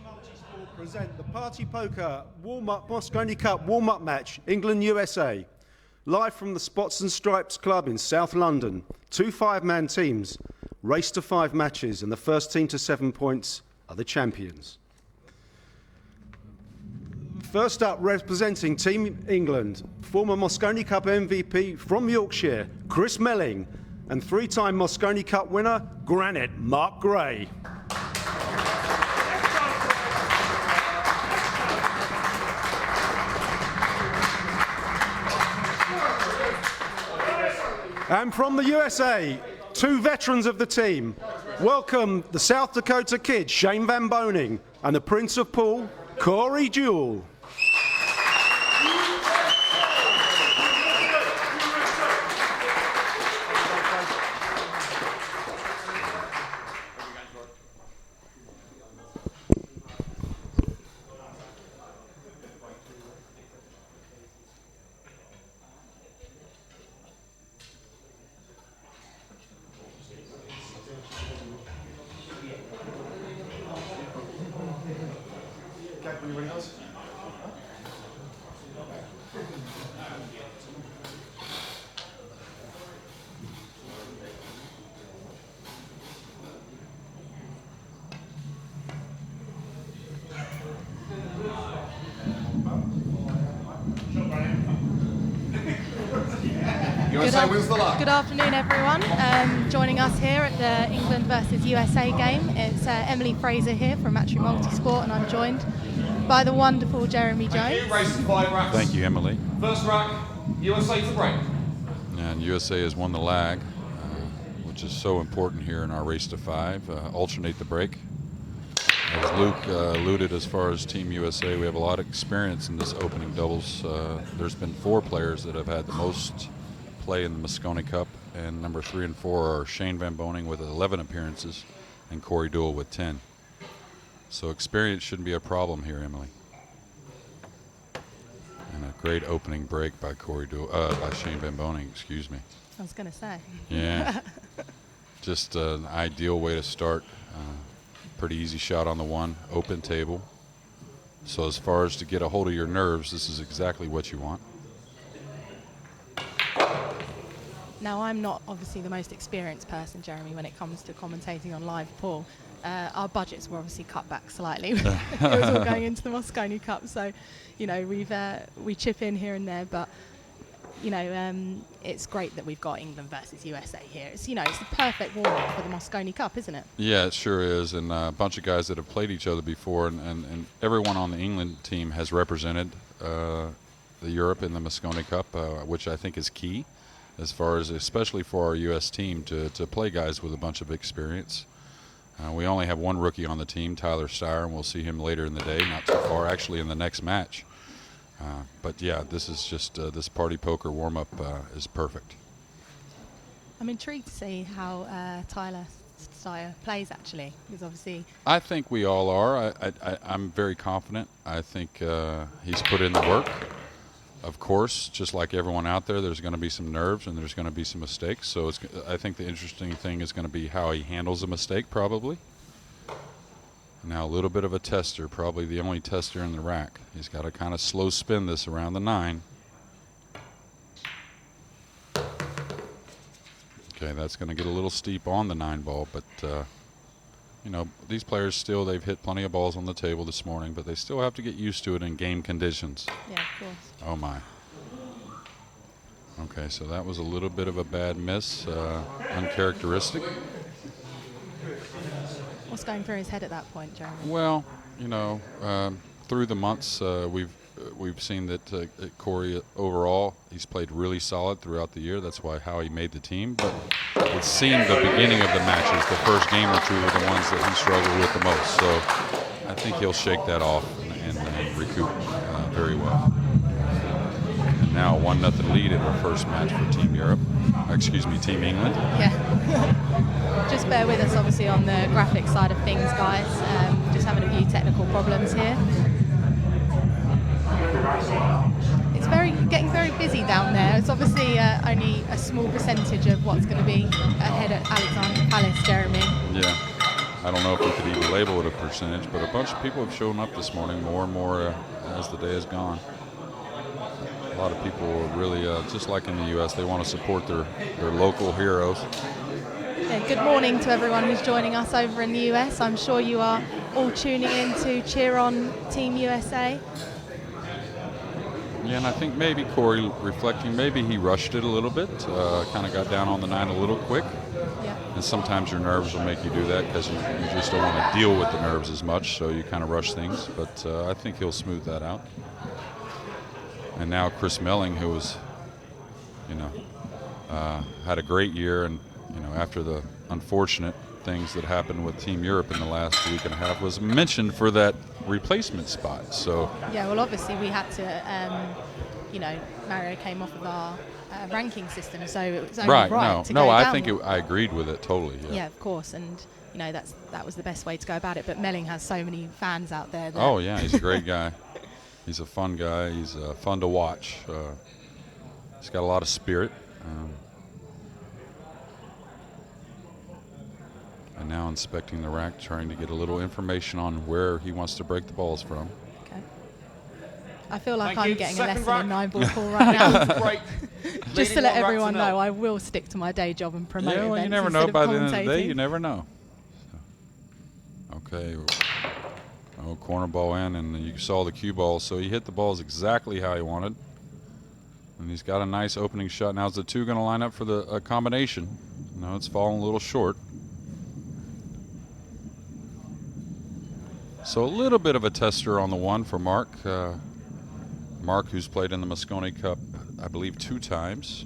Multisport present the Party Poker warm-up Mosconi Cup warm-up match, England-USA. Live from the Spots and Stripes Club in South London. 2 5-man teams, race to 5 matches, and the first team to 7 points are the champions. First up, representing Team England, former Mosconi Cup MVP from Yorkshire, Chris Melling, and 3-time Mosconi Cup winner, Granite Mark Gray. And from the USA, 2 veterans of the team. Welcome the South Dakota kid, Shane Van Boening, and the Prince of Pool, Corey Deuel. Good afternoon, everyone. Joining us here at the England versus USA game, it's Emily Fraser here from Matchroom Multisport, and I'm joined by the wonderful Jeremy Jones. Thank you, Emily. First rack, USA to break. And USA has won the lag, which is so important here in our race to 5. Alternate the break. As Luke alluded, as far as Team USA, we have a lot of experience in this opening doubles. There's been 4 players that have had the most play in the Mosconi Cup, and number 3 and 4 are Shane Van Boening with 11 appearances and Corey Deuel with 10. So experience shouldn't be a problem here, Emily. And a great opening break by by Shane Van Boening, excuse me. I was going to say. Yeah. Just an ideal way to start. Pretty easy shot on the 1, open table. So as far as to get a hold of your nerves, this is exactly what you want. Now, I'm not obviously the most experienced person, Jeremy, when it comes to commentating on live pool. Our budgets were obviously cut back slightly. It was all going into the Mosconi Cup, so you know we chip in here and there, but you know it's great that we've got England versus USA here. It's it's the perfect warm-up for the Mosconi Cup, isn't it? Yeah, it sure is, and a bunch of guys that have played each other before, and everyone on the England team has represented the Europe in the Mosconi Cup, which I think is key. As far as, especially for our U.S. team, to play guys with a bunch of experience. We only have 1 rookie on the team, Tyler Styer, and we'll see him later in the day, not too far, actually in the next match. But yeah, this is just, this party poker warm-up is perfect. I'm intrigued to see how Tyler Styer plays, actually, because obviously... I think we all are. I'm very confident. I think he's put in the work. Of course, just like everyone out there, there's going to be some nerves and there's going to be some mistakes. So I think the interesting thing is going to be how he handles a mistake, probably. Now, a little bit of a tester, probably the only tester in the rack. He's got to kind of slow spin this around the 9. Okay, that's going to get a little steep on the 9 ball, but you know, these players still, they've hit plenty of balls on the table this morning, but they still have to get used to it in game conditions. Yeah, of course. Oh, my. Okay, so that was a little bit of a bad miss, uncharacteristic. What's going through his head at that point, Jeremy? Well, you know, through the months, we've seen that Corey, overall, he's played really solid throughout the year. That's how he made the team. But it seemed the beginning of the matches, the first game or 2 were the ones that he struggled with the most. So I think he'll shake that off and recoup very well. And now a 1-0 lead in our first match for Team Europe. Excuse me, Team England. Yeah. Just bear with us, obviously, on the graphic side of things, guys. Just having a few technical problems here. It's getting very busy down there. It's obviously only a small percentage of what's going to be ahead at Alexander Palace, Jeremy. Yeah, I don't know if we could even label it a percentage, but a bunch of people have shown up this morning, more and more as the day has gone. A lot of people are really, just like in the U.S., they want to support their local heroes. Yeah, good morning to everyone who's joining us over in the US. I'm sure you are all tuning in to cheer on Team USA. Yeah, and I think maybe Corey, reflecting, maybe he rushed it a little bit, kind of got down on the 9 a little quick. Yeah. And sometimes your nerves will make you do that because you just don't want to deal with the nerves as much, so you kind of rush things. But I think he'll smooth that out. And now Chris Melling, who was, had a great year, and after the unfortunate things that happened with Team Europe in the last week and a half, was mentioned for that replacement spot. So yeah, well, obviously we had to, Mario came off of our ranking system, so it was only right to go I down. think I agreed with it totally. Yeah, of course, and that was the best way to go about it. But Melling has so many fans out there. That Oh yeah, he's a great guy. He's a fun guy. He's fun to watch. He's got a lot of spirit. And now inspecting the rack, trying to get a little information on where he wants to break the balls from. Okay. I feel like Thank I'm you. getting Second a lesson in rack. 9-ball pool right now. Break. Just to Leading let one rack everyone to know, nil. I will stick to my day job and promote Yeah, well, events you never know. instead By of the end of the day, commentating. you never know. Okay. Oh, corner ball in, and you saw the cue ball. So he hit the balls exactly how he wanted. And he's got a nice opening shot. Now is the 2 going to line up for the combination? No, it's falling a little short. So a little bit of a tester on the 1 for Mark. Mark, who's played in the Mosconi Cup, I believe 2 times.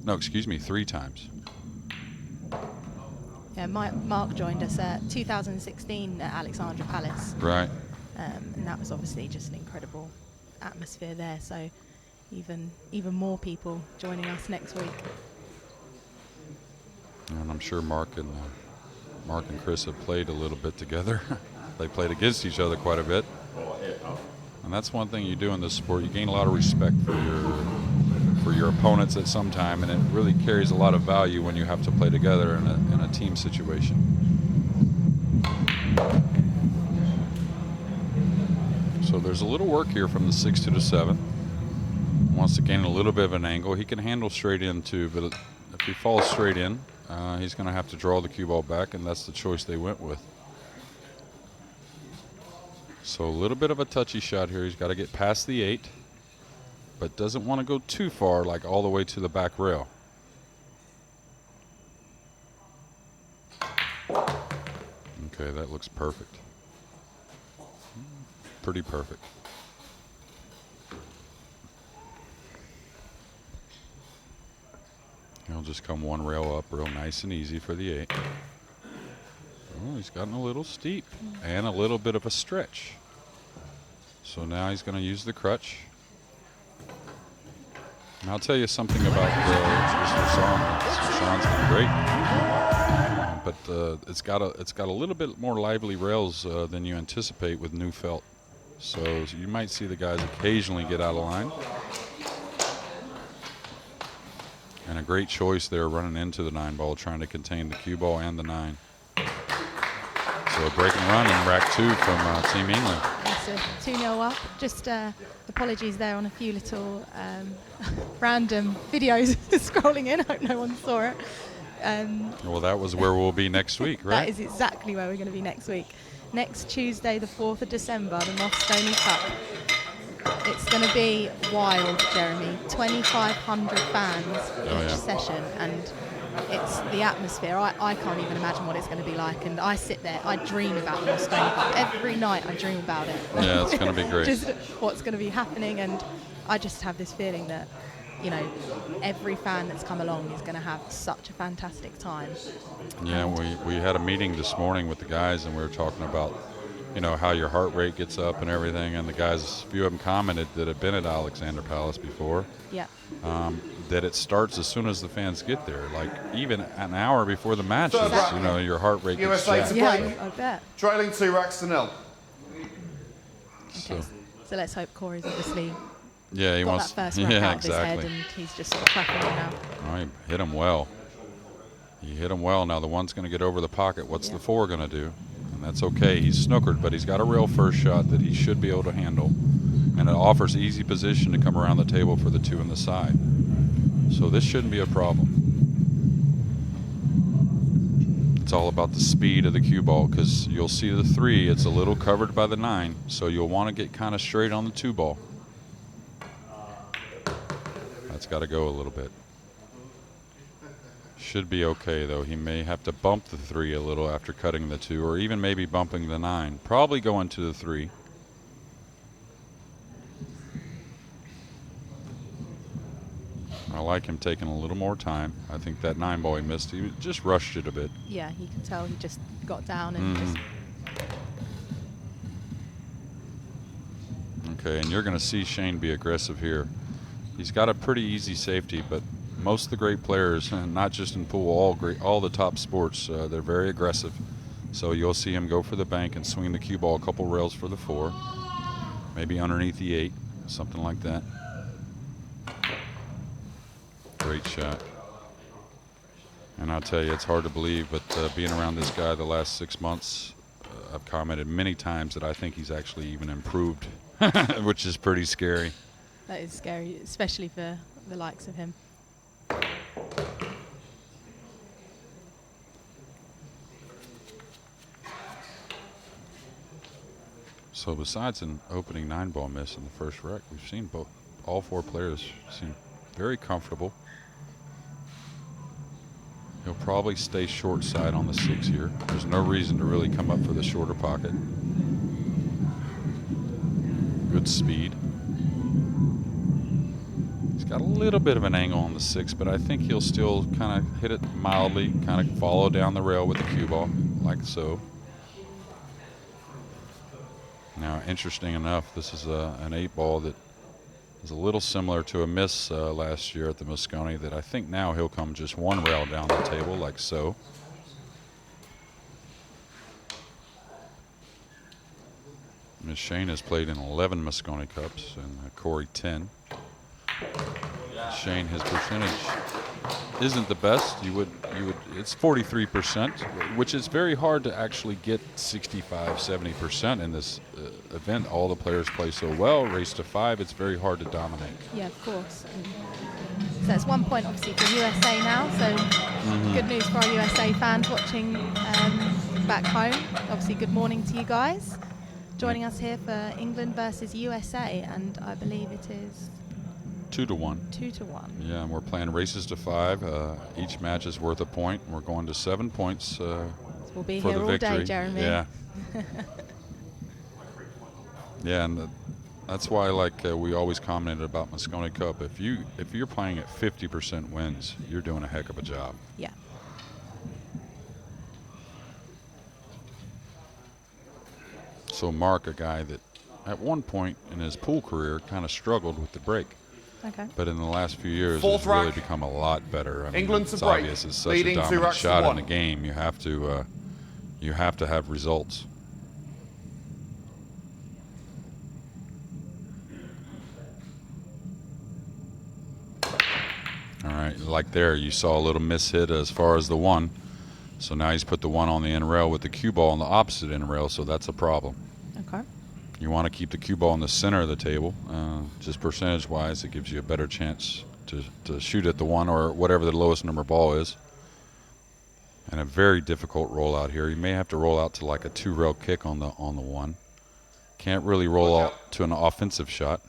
No, excuse me, 3 times. Yeah, Mark joined us at 2016 at Alexandra Palace. Right. And that was obviously just an incredible atmosphere there. So even more people joining us next week. And I'm sure Mark and Chris have played a little bit together. They played against each other quite a bit. And that's one thing you do in this sport. You gain a lot of respect for your opponents at some time, and it really carries a lot of value when you have to play together in a team situation. So there's a little work here from the 6 to the 7. Wants to gain a little bit of an angle. He can handle straight in too, but if he falls straight in, he's going to have to draw the cue ball back, and that's the choice they went with. So a little bit of a touchy shot here. He's got to get past the 8, but doesn't want to go too far, like all the way to the back rail. Okay, that looks perfect. Pretty perfect. He'll just come 1 rail up real nice and easy for the 8. Oh, he's gotten a little steep and a little bit of a stretch. So now he's going to use the crutch. And I'll tell you something about Sean's been great. But it's got a little bit more lively rails than you anticipate with new felt. So you might see the guys occasionally get out of line. And a great choice there running into the 9 ball, trying to contain the cue ball and the 9. So a break and run in rack 2 from Team England. It's 2-0 up. Just apologies there on a few little random videos scrolling in. I hope no one saw it. Well, that was where we'll be next week, right? That is exactly where we're going to be next week. Next Tuesday, the 4th of December, the Mosconi Cup. It's going to be wild, Jeremy. 2,500 fans each session, and it's the atmosphere. I can't even imagine what it's going to be like, and I sit there, I dream about the Mosconi Cup. Every night I dream about it. Yeah, it's going to be great. Just what's going to be happening, and I just have this feeling that, every fan that's come along is going to have such a fantastic time. Yeah, we had a meeting this morning with the guys, and we were talking about, how your heart rate gets up and everything, and the guys, a few of them commented that had been at Alexander Palace before. Yeah. That it starts as soon as the fans get there, like even an hour before the matches. Your heart rate gets USA jacked. to Yeah, break. I bet. Trailing 2 racks to 0. Okay. So let's hope Corey's obviously Yeah, he got wants. that first rack Yeah, out of his head, exactly. and he's just sort of cracking it now. Oh, he hit him well. He hit him well. Now the one's going to get over the pocket. What's the 4 going to do? And that's okay. He's snookered, but he's got a real first shot that he should be able to handle. And it offers easy position to come around the table for the 2 in the side. So this shouldn't be a problem. It's all about the speed of the cue ball, because you'll see the 3, it's a little covered by the 9, so you'll want to get kind of straight on the 2 ball. That's got to go a little bit. Should be okay, though. He may have to bump the 3 a little after cutting the 2, or even maybe bumping the 9. Probably going to the 3. I like him taking a little more time. I think that 9 ball he missed, he just rushed it a bit. Yeah, you can tell he just got down and just... Okay, and you're going to see Shane be aggressive here. He's got a pretty easy safety, but most of the great players, and not just in pool, all the top sports, they're very aggressive. So you'll see him go for the bank and swing the cue ball a couple rails for the 4, maybe underneath the 8, something like that. Great shot. And I'll tell you, it's hard to believe, but being around this guy the last 6 months, I've commented many times that I think he's actually even improved, which is pretty scary. That is scary, especially for the likes of him. So besides an opening 9 ball miss in the first rec, we've seen all 4 players seem very comfortable. He'll probably stay short side on the 6 here. There's no reason to really come up for the shorter pocket. Good speed. He's got a little bit of an angle on the 6, but I think he'll still kind of hit it mildly, kind of follow down the rail with the cue ball, like so. Now, interesting enough, this is an 8 ball that is a little similar to a miss last year at the Mosconi, that I think now he'll come just 1 rail down the table, like so. Ms. Shane has played in 11 Mosconi Cups and Corey 10. Shane, his percentage isn't the best. It's 43%, which is very hard to actually get 65, 70% in this event. All the players play so well. Race to 5, it's very hard to dominate. Yeah, of course. So that's 1 point, obviously, for USA now. So good news for our USA fans watching back home. Obviously, good morning to you guys. Joining us here for England versus USA, and I believe it is 2-1. 2-1. Yeah, and we're playing races to 5. Each match is worth a point. We're going to 7 points we'll be for here the all victory. day, Jeremy. Yeah. Yeah, and that's why, like we always commented about Mosconi Cup. If you're playing at 50% wins, you're doing a heck of a job. Yeah. So Mark, a guy that at one point in his pool career kind of struggled with the break. Okay. But in the last few years, Fourth has really rack. become a lot better. I mean, England to it's break. obvious it's such Leading a 2 dominant racks to shot in 1. the game. You have to have results. All right, like there, you saw a little miss hit as far as the 1. So now he's put the 1 on the end rail with the cue ball on the opposite end rail, so that's a problem. Okay. You want to keep the cue ball in the center of the table. Just percentage-wise, it gives you a better chance to shoot at the 1 or whatever the lowest number ball is. And a very difficult rollout here. You may have to roll out to like a 2-rail kick on the 1. Can't really roll out to an offensive shot.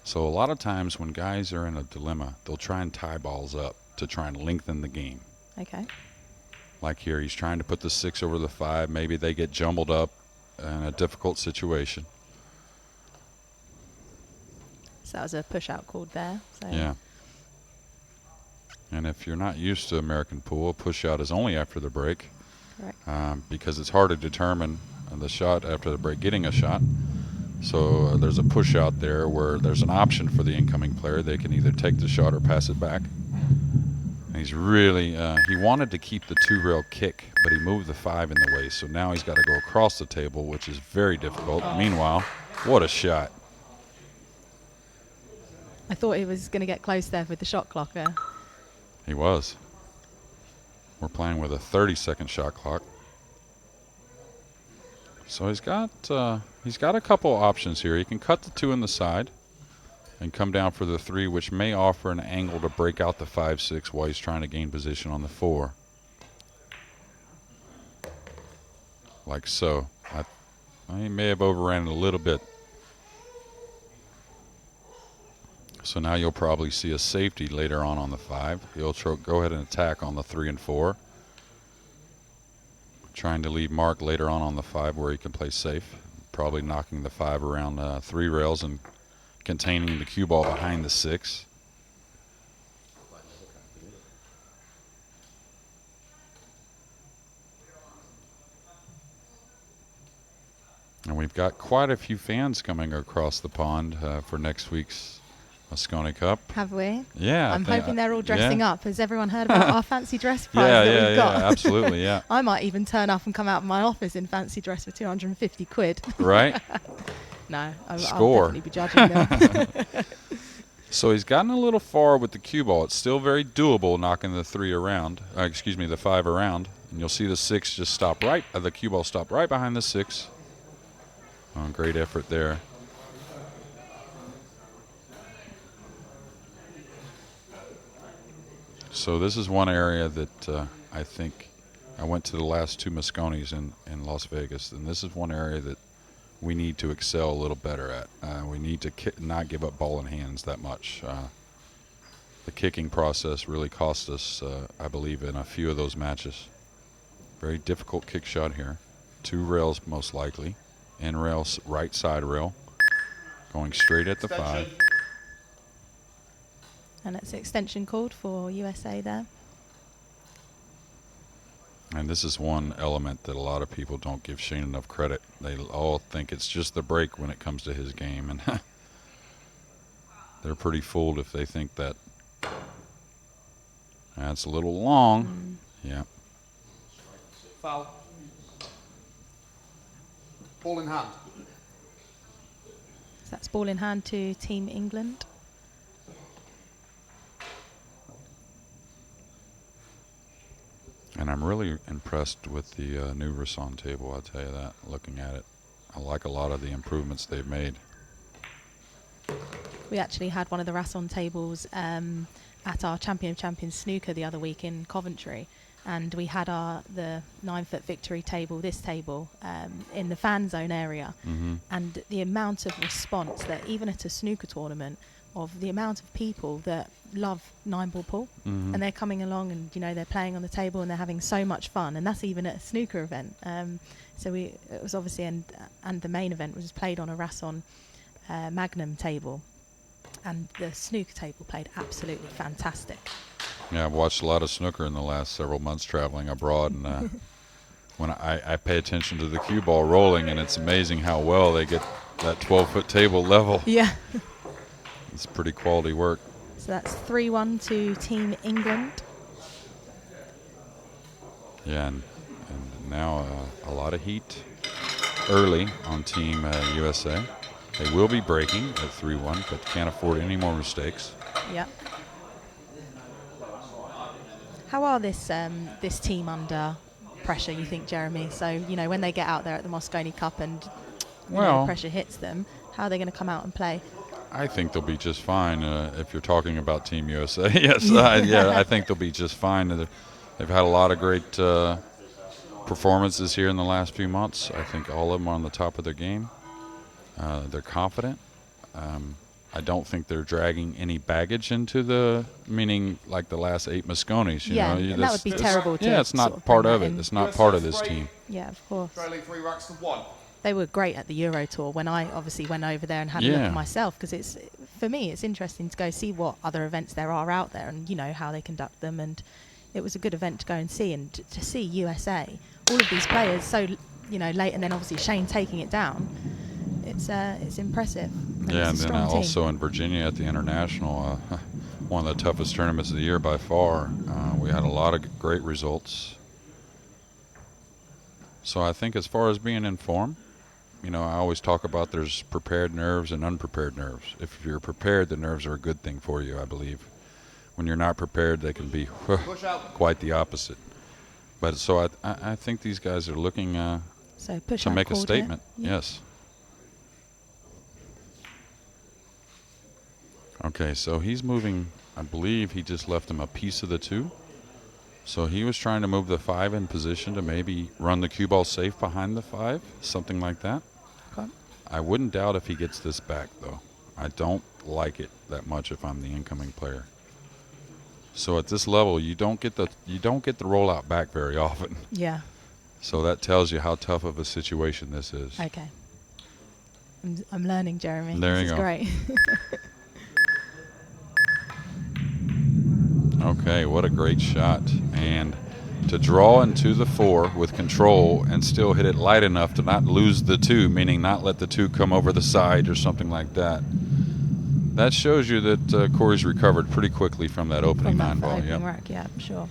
So a lot of times when guys are in a dilemma, they'll try and tie balls up to try and lengthen the game. Okay. Like here, he's trying to put the 6 over the 5. Maybe they get jumbled up in a difficult situation. So that was a push-out called there. So. Yeah. And if you're not used to American pool, a push-out is only after the break. Correct. Because it's hard to determine the shot after the break, getting a shot. So there's a push-out there where there's an option for the incoming player. They can either take the shot or pass it back. And he's really, he wanted to keep the 2-rail kick, but he moved the 5 in the way. So now he's got to go across the table, which is very difficult. Meanwhile, what a shot. I thought he was going to get close there with the shot clocker. He was. We're playing with a 30-second shot clock. So he's got a couple options here. He can cut the 2 in the side and come down for the 3, which may offer an angle to break out the 5-6 while he's trying to gain position on the 4. Like so. He may have overran it a little bit. So now you'll probably see a safety later on the 5. He'll go ahead and attack on the 3 and 4. Trying to leave Mark later on the 5 where he can play safe. Probably knocking the 5 around 3 rails and containing the cue ball behind the 6. And we've got quite a few fans coming across the pond for next week's Mosconi Cup. Have we? Yeah. I'm hoping they're all dressing up. Has everyone heard about our fancy dress prize that we've got? Yeah, absolutely, yeah. I might even turn up and come out of my office in fancy dress for 250 quid. Right? No, I'll Score. definitely be judging them. So he's gotten a little far with the cue ball. It's still very doable knocking the 3 around, the 5 around. And you'll see the 6 just stop right, the cue ball stop right behind the 6. Oh, great effort there. So this is one area that I think I went to the last 2 Mosconis in Las Vegas, and this is one area that we need to excel a little better at. We need to not give up ball in hands that much. The kicking process really cost us, I believe, in a few of those matches. Very difficult kick shot here. 2 rails most likely. In rails, right side rail. Going straight at the 5. And it's extension called for USA there. And this is one element that a lot of people don't give Shane enough credit. They all think it's just the break when it comes to his game. And they're pretty fooled if they think that. That's a little long. Yeah. Foul. Ball in hand. So that's ball in hand to Team England. And I'm really impressed with the new Rasson table, I'll tell you that, looking at it. I like a lot of the improvements they've made. We actually had one of the Rasson tables at our Champions snooker the other week in Coventry. And we had the 9-foot victory table, this table, in the fan zone area. Mm-hmm. And the amount of response that even at a snooker tournament, of the amount of people that love 9-ball pool, Mm-hmm. and they're coming along and they're playing on the table and they're having so much fun, and that's even at a snooker event. So it was obviously and the main event was played on a Rasson Magnum table, and the snooker table played absolutely fantastic. Yeah, I've watched a lot of snooker in the last several months traveling abroad, and when I pay attention to the cue ball rolling, and it's amazing how well they get that 12-foot table level. Yeah. It's pretty quality work. So that's 3-1 to Team England. Yeah, and now a lot of heat early on Team USA. They will be breaking at 3-1, but can't afford any more mistakes. Yeah. How are this team under pressure, you think, Jeremy? So, when they get out there at the Mosconi Cup and pressure hits them, how are they going to come out and play? I think they'll be just fine. If you're talking about Team USA, yes, I think they'll be just fine. They've had a lot of great performances here in the last few months. I think all of them are on the top of their game. They're confident. I don't think they're dragging any baggage into meaning like the last 8 Mosconis. And that would be terrible. It's not part of it. It's not part of this team. Yeah, of course. Trailing 3 racks to 1. They were great at the Euro Tour when I obviously went over there and had a look at myself, because for me it's interesting to go see what other events there are out there and how they conduct them, and it was a good event to go and see, and to see USA, all of these players so late, and then obviously Shane taking it down. It's impressive. And then also in Virginia at the International, one of the toughest tournaments of the year by far. We had a lot of great results. So I think as far as being in form, I always talk about there's prepared nerves and unprepared nerves. If you're prepared, the nerves are a good thing for you, I believe. When you're not prepared, they can be quite the opposite. But so I think these guys are looking So push to out make a called here. statement. Yeah. Yes. Okay, so he's moving. I believe he just left him a piece of the 2. So he was trying to move the 5 in position to maybe run the cue ball safe behind the 5, something like that. Okay. I wouldn't doubt if he gets this back, though. I don't like it that much if I'm the incoming player. So at this level, you don't get the rollout back very often. Yeah. So that tells you how tough of a situation this is. Okay. I'm learning, Jeremy. There this you is go. great. Okay, what a great shot. And to draw into the 4 with control and still hit it light enough to not lose the 2, meaning not let the 2 come over the side or something like that. That shows you that Corey's recovered pretty quickly from that opening 9 ball. Opening rack, yeah, sure.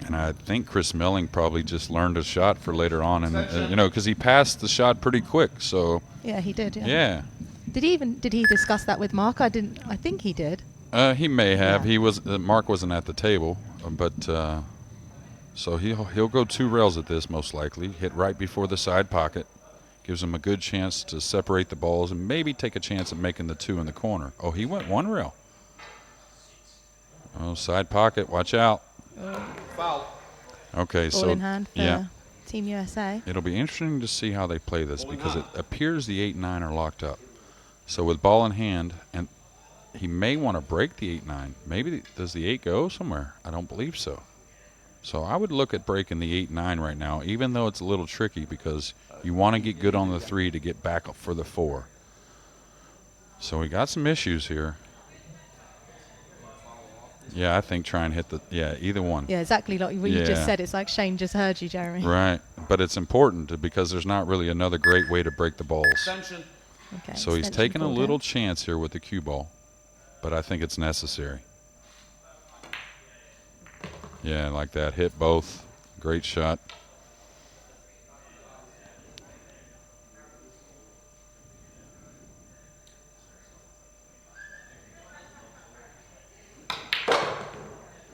And I think Chris Melling probably just learned a shot for later on, and because he passed the shot pretty quick. So Yeah, he did. yeah. Did he discuss that with Mark? I think he did. He may have. Yeah. He was. Mark wasn't at the table, but so he'll go 2 rails at this most likely. Hit right before the side pocket, gives him a good chance to separate the balls and maybe take a chance at making the 2 in the corner. Oh, he went 1 rail. Oh, side pocket. Watch out. Foul. Okay, Ball so in hand for yeah, Team USA. it'll be interesting to see how they play this because it appears the 8 and 9 are locked up. So with ball in hand, and he may want to break the 8-9. Maybe does the 8 go somewhere? I don't believe so. So I would look at breaking the 8-9 right now, even though it's a little tricky because you want to get good on the 3 to get back up for the 4. So we got some issues here. Yeah, I think try and hit either one. Yeah, exactly like what you just said. It's like Shane just heard you, Jeremy. Right, but it's important because there's not really another great way to break the balls. Extension. Okay, So he's extension taking a called little in. chance here with the cue ball, but I think it's necessary. Yeah, like that. Hit both. Great shot.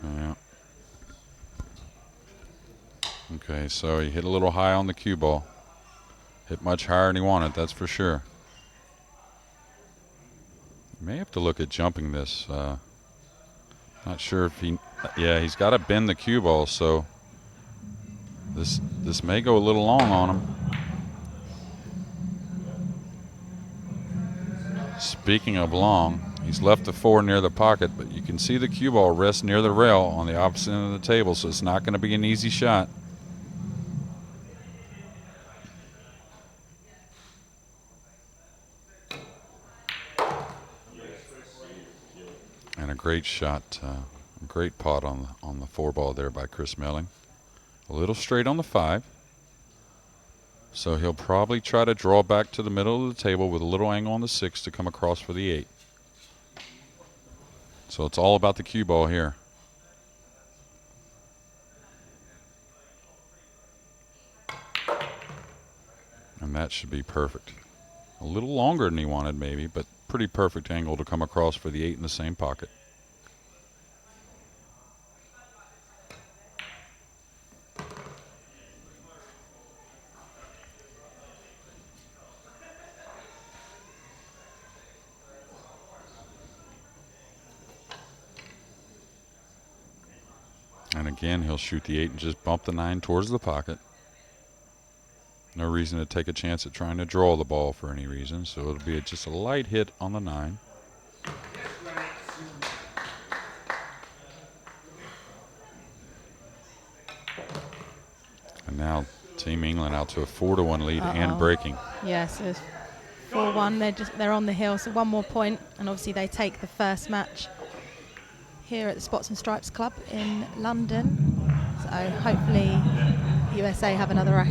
Yeah. Okay, so he hit a little high on the cue ball. Hit much higher than he wanted, that's for sure. May have to look at jumping this. Not sure if he. Yeah, he's got to bend the cue ball, so this may go a little long on him. Speaking of long, he's left the 4 near the pocket, but you can see the cue ball rest near the rail on the opposite end of the table, so it's not going to be an easy shot. And a great shot, a great pot on the 4 ball there by Chris Melling. A little straight on the 5. So he'll probably try to draw back to the middle of the table with a little angle on the 6 to come across for the 8. So it's all about the cue ball here. And that should be perfect. A little longer than he wanted maybe, but pretty perfect angle to come across for the 8 in the same pocket. And again, he'll shoot the 8 and just bump the 9 towards the pocket. No reason to take a chance at trying to draw the ball for any reason, so it'll be just a light hit on the 9. And now Team England out to a 4-1 lead and breaking. Yes, it's 4-1. They're on the hill, so 1 more point, and obviously they take the first match here at the Spots and Stripes Club in London. So hopefully USA have another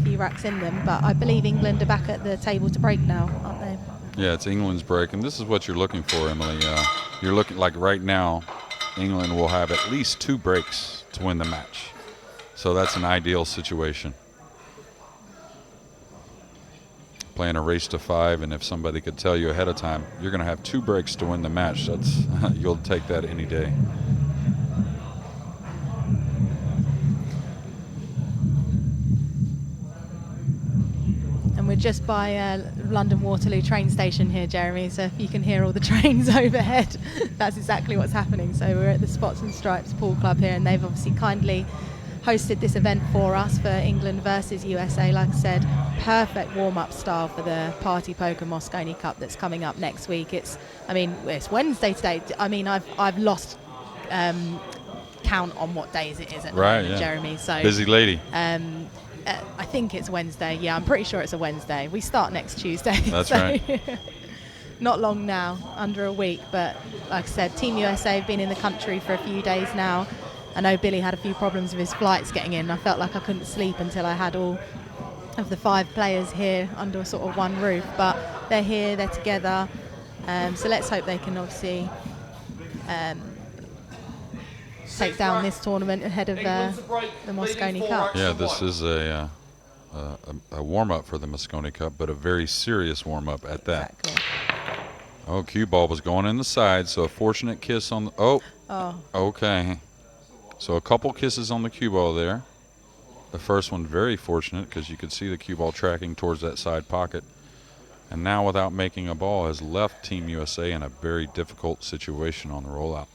few racks in them, but I believe England are back at the table to break now, aren't they? Yeah, it's England's break, and this is what you're looking for, Emily. You're looking like right now, England will have at least 2 breaks to win the match. So that's an ideal situation. playing a race to 5, and if somebody could tell you ahead of time, you're going to have 2 breaks to win the match, that's you'll take that any day. And we're just by London Waterloo train station here, Jeremy, so if you can hear all the trains overhead, that's exactly what's happening. So we're at the Spots and Stripes Pool Club here, and they've obviously kindly hosted this event for us for England versus USA. Like I said, perfect warm-up style for the Party Poker Mosconi Cup that's coming up next week. It's Wednesday today. I mean, I've lost count on what days it is at the moment, Jeremy. So busy lady. I think it's Wednesday. Yeah, I'm pretty sure it's a Wednesday. We start next Tuesday. That's right. Not long now, under a week. But like I said, Team USA have been in the country for a few days now. I know Billy had a few problems with his flights getting in. I felt like I couldn't sleep until I had all of the 5 players here under sort of one roof. But they're here, they're together. So let's hope they can obviously take down this tournament ahead of the Mosconi Cup. Yeah, this is a warm-up for the Mosconi Cup, but a very serious warm-up at that. Exactly. Oh, cue ball was going in the side, so a fortunate kiss on the... Oh. Okay. So a couple kisses on the cue ball there. The first one very fortunate because you could see the cue ball tracking towards that side pocket. And now without making a ball has left Team USA in a very difficult situation on the rollout.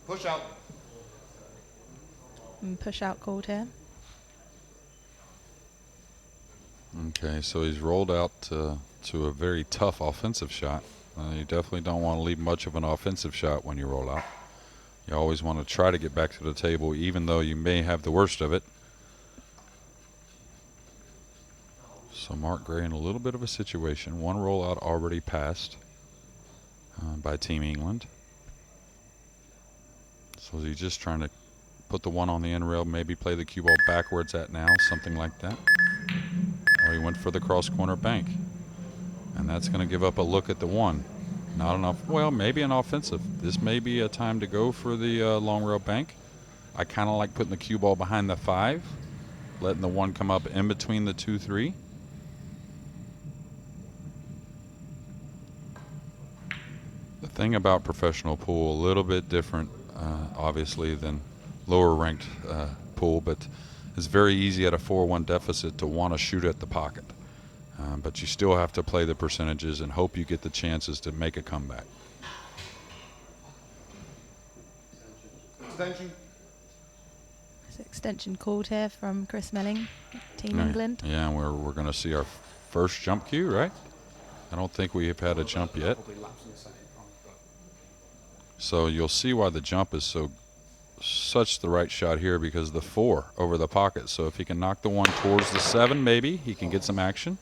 Push out. And push out called here. Okay, so he's rolled out to a very tough offensive shot. You definitely don't want to leave much of an offensive shot when you roll out. You always want to try to get back to the table, even though you may have the worst of it. So Mark Gray in a little bit of a situation. One rollout already passed by Team England. So is he just trying to put the 1 on the end rail, maybe play the cue ball backwards at now, something like that? Oh, he went for the cross corner bank. And that's going to give up a look at the 1. Not enough. Well, maybe an offensive. This may be a time to go for the long rail bank. I kind of like putting the cue ball behind the 5, letting the 1 come up in between the 2-3. The thing about professional pool, a little bit different, obviously, than lower ranked pool, but it's very easy at a 4-1 deficit to want to shoot at the pocket. But you still have to play the percentages and hope you get the chances to make a comeback. Extension. Is extension called here from Chris Melling, Team England? Yeah, and we're going to see our first jump cue, right? I don't think we have had a jump yet. So you'll see why the jump is such the right shot here, because the 4 over the pocket. So if he can knock the 1 towards the 7, maybe he can get some action.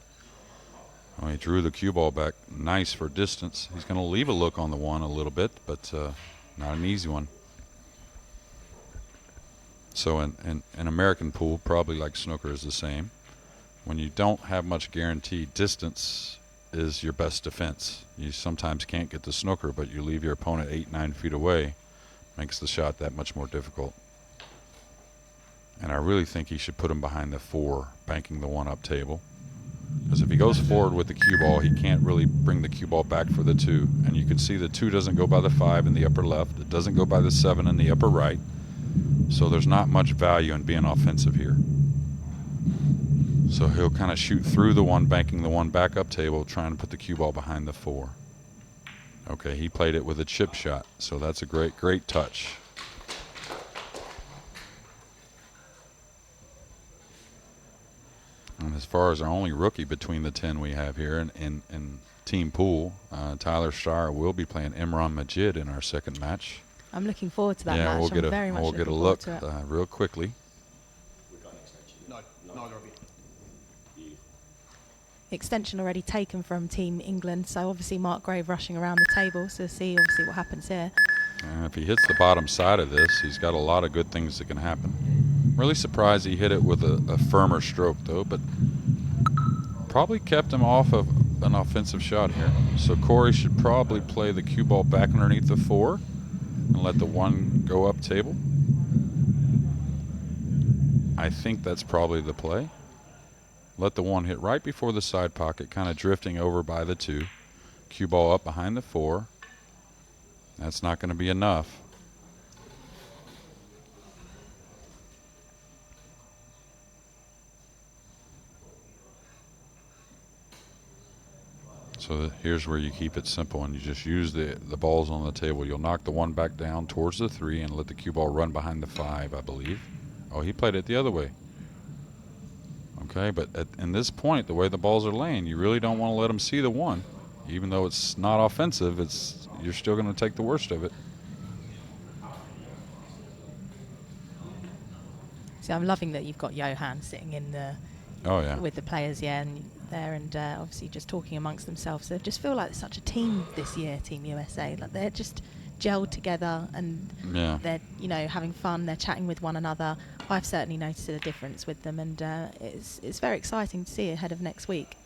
Oh, he drew the cue ball back nice for distance. He's going to leave a look on the 1 a little bit, but not an easy one. So in American pool, probably like snooker, is the same. When you don't have much guarantee, distance is your best defense. You sometimes can't get the snooker, but you leave your opponent 8-9 feet away. Makes the shot that much more difficult. And I really think he should put him behind the 4, banking the 1 up table. Because if he goes forward with the cue ball, he can't really bring the cue ball back for the 2. And you can see the 2 doesn't go by the 5 in the upper left. It doesn't go by the 7 in the upper right. So there's not much value in being offensive here. So he'll kind of shoot through the 1, banking the 1 back up table, trying to put the cue ball behind the 4. Okay, he played it with a chip shot, so that's a great touch. And as far as our only rookie between the 10 we have here in team pool, Tyler Styer will be playing Imran Majid in our second match. I'm looking forward to that match. We'll get a look real quickly. Extension already taken from Team England, so obviously Mark Grave rushing around the table, so see obviously what happens here. And if he hits the bottom side of this, he's got a lot of good things that can happen. Really surprised he hit it with a firmer stroke though, but probably kept him off of an offensive shot here. So Corey should probably play the cue ball back underneath the 4 and let the 1 go up table. I think that's probably the play. Let the 1 hit right before the side pocket, kind of drifting over by the 2. Cue ball up behind the 4. That's not going to be enough. So here's where you keep it simple and you just use the balls on the table. You'll knock the 1 back down towards the 3 and let the cue ball run behind the 5, I believe. Oh, he played it the other way. Okay, but in this point, the way the balls are laying, you really don't want to let them see the 1. Even though it's not offensive, you're still going to take the worst of it. So I'm loving that you've got Johan sitting in the with the players, and obviously just talking amongst themselves. They just feel like it's such a team this year, Team USA. Like they're just gelled together and they're having fun. They're chatting with one another. I've certainly noticed a difference with them, and it's very exciting to see ahead of next week.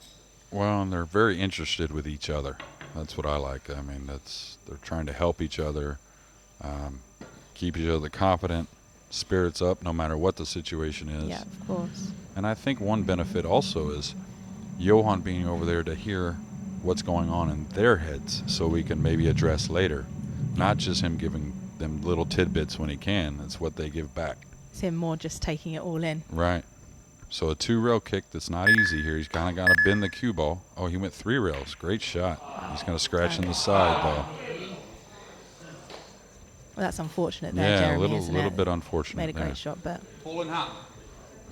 Well, and they're very interested with each other. That's what I like. I mean, they're trying to help each other, keep each other confident, spirits up no matter what the situation is. Yeah, of course. And I think one benefit also is Johan being over there to hear what's going on in their heads so we can maybe address later. Not just him giving them little tidbits when he can. It's what they give back. It's him more just taking it all in. Right. So a 2-rail kick that's not easy here. He's kind of got to bend the cue ball. Oh, he went 3 rails. Great shot. He's going to scratch in the side, though. Well, that's unfortunate there, Jeremy, Yeah, a isn't little it? bit unfortunate Made a there. great shot, but... Pulling hot.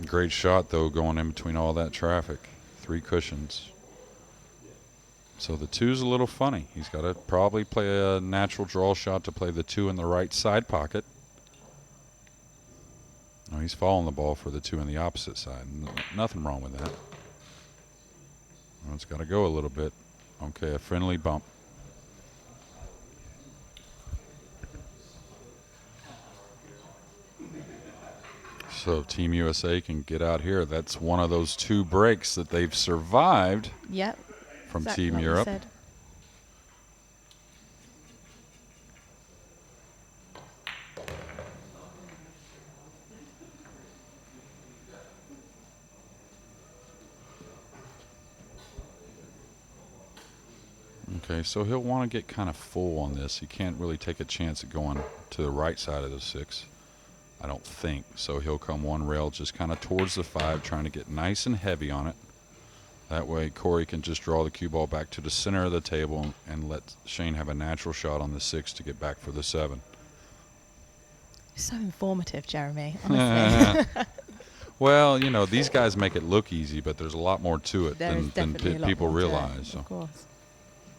Great shot, though, going in between all that traffic. 3 cushions. So the 2's a little funny. He's got to probably play a natural draw shot to play the 2 in the right side pocket. Oh, he's following the ball for the 2 in the opposite side. Nothing wrong with that. Well, it's got to go a little bit. Okay, a friendly bump. So Team USA can get out here. That's one of those 2 breaks that they've survived. Yep. From exactly Team what you Europe. said. Okay, so he'll want to get kind of full on this. He can't really take a chance at going to the right side of the 6, I don't think. So he'll come 1 rail just kind of towards the 5, trying to get nice and heavy on it. That way Corey can just draw the cue ball back to the center of the table and let Shane have a natural shot on the 6 to get back for the 7. So informative, Jeremy, honestly. Well, these guys make it look easy, but there's a lot more to it than definitely a lot people more to it, realize. So. Of course.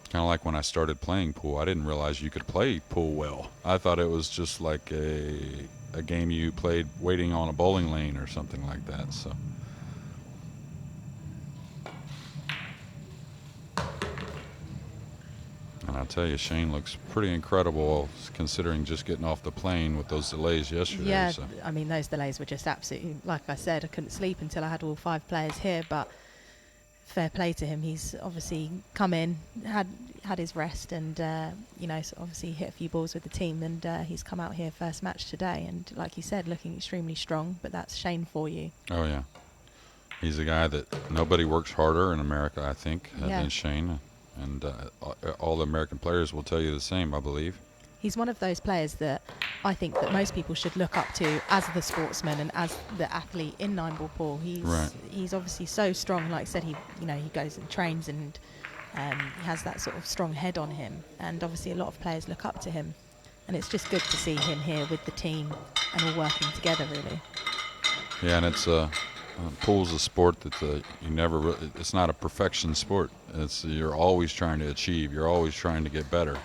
Kind of like when I started playing pool, I didn't realize you could play pool well. I thought it was just like a game you played waiting on a bowling lane or something like that. So. And I'll tell you, Shane looks pretty incredible considering just getting off the plane with those delays yesterday. Yeah, so. I mean, those delays were just absolutely, like I said, I couldn't sleep until I had all 5 players here, but fair play to him. He's obviously come in, had his rest, and so obviously hit a few balls with the team, and he's come out here first match today, and like you said, looking extremely strong. But that's Shane for you. Oh yeah, he's a guy that nobody works harder in America, I think, than Shane, and all the American players will tell you the same, I believe. He's one of those players that I think that most people should look up to as the sportsman and as the athlete in 9-ball pool. He's obviously so strong. Like I said, he goes and trains, and he has that sort of strong head on him. And obviously a lot of players look up to him. And it's just good to see him here with the team and all working together, really. Yeah, and it's pool's a sport that it's not a perfection sport. You're always trying to achieve. You're always trying to get better.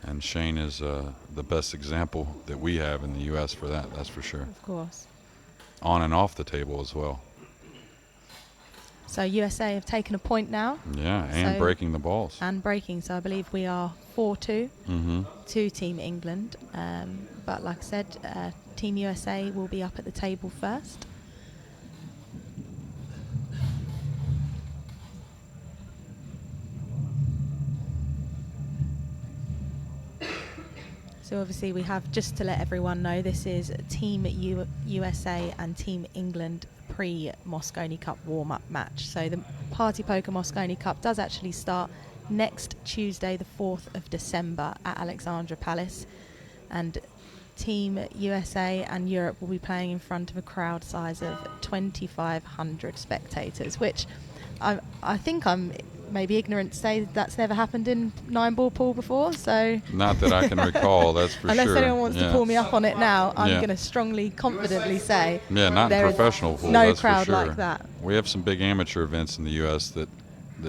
And Shane is the best example that we have in the U.S. for that, that's for sure. Of course. On and off the table as well. So USA have taken a point now. Yeah, and breaking the balls. And breaking. So I believe we are 4-2 to Team England. But like I said, Team USA will be up at the table first. So obviously we have, just to let everyone know, this is Team USA and Team England pre-Mosconi Cup warm-up match. So the Party Poker Mosconi Cup does actually start next Tuesday, the 4th of December at Alexandra Palace. And Team USA and Europe will be playing in front of a crowd size of 2,500 spectators, which I think I'm maybe ignorant to say that's never happened in 9-ball pool before. So not that I can recall, that's for unless sure. anyone wants to pull me up on it now, I'm Yeah. going to strongly, confidently say Not in there is professional pool. no that's crowd for sure. like that. We have some big amateur events in the U.S. that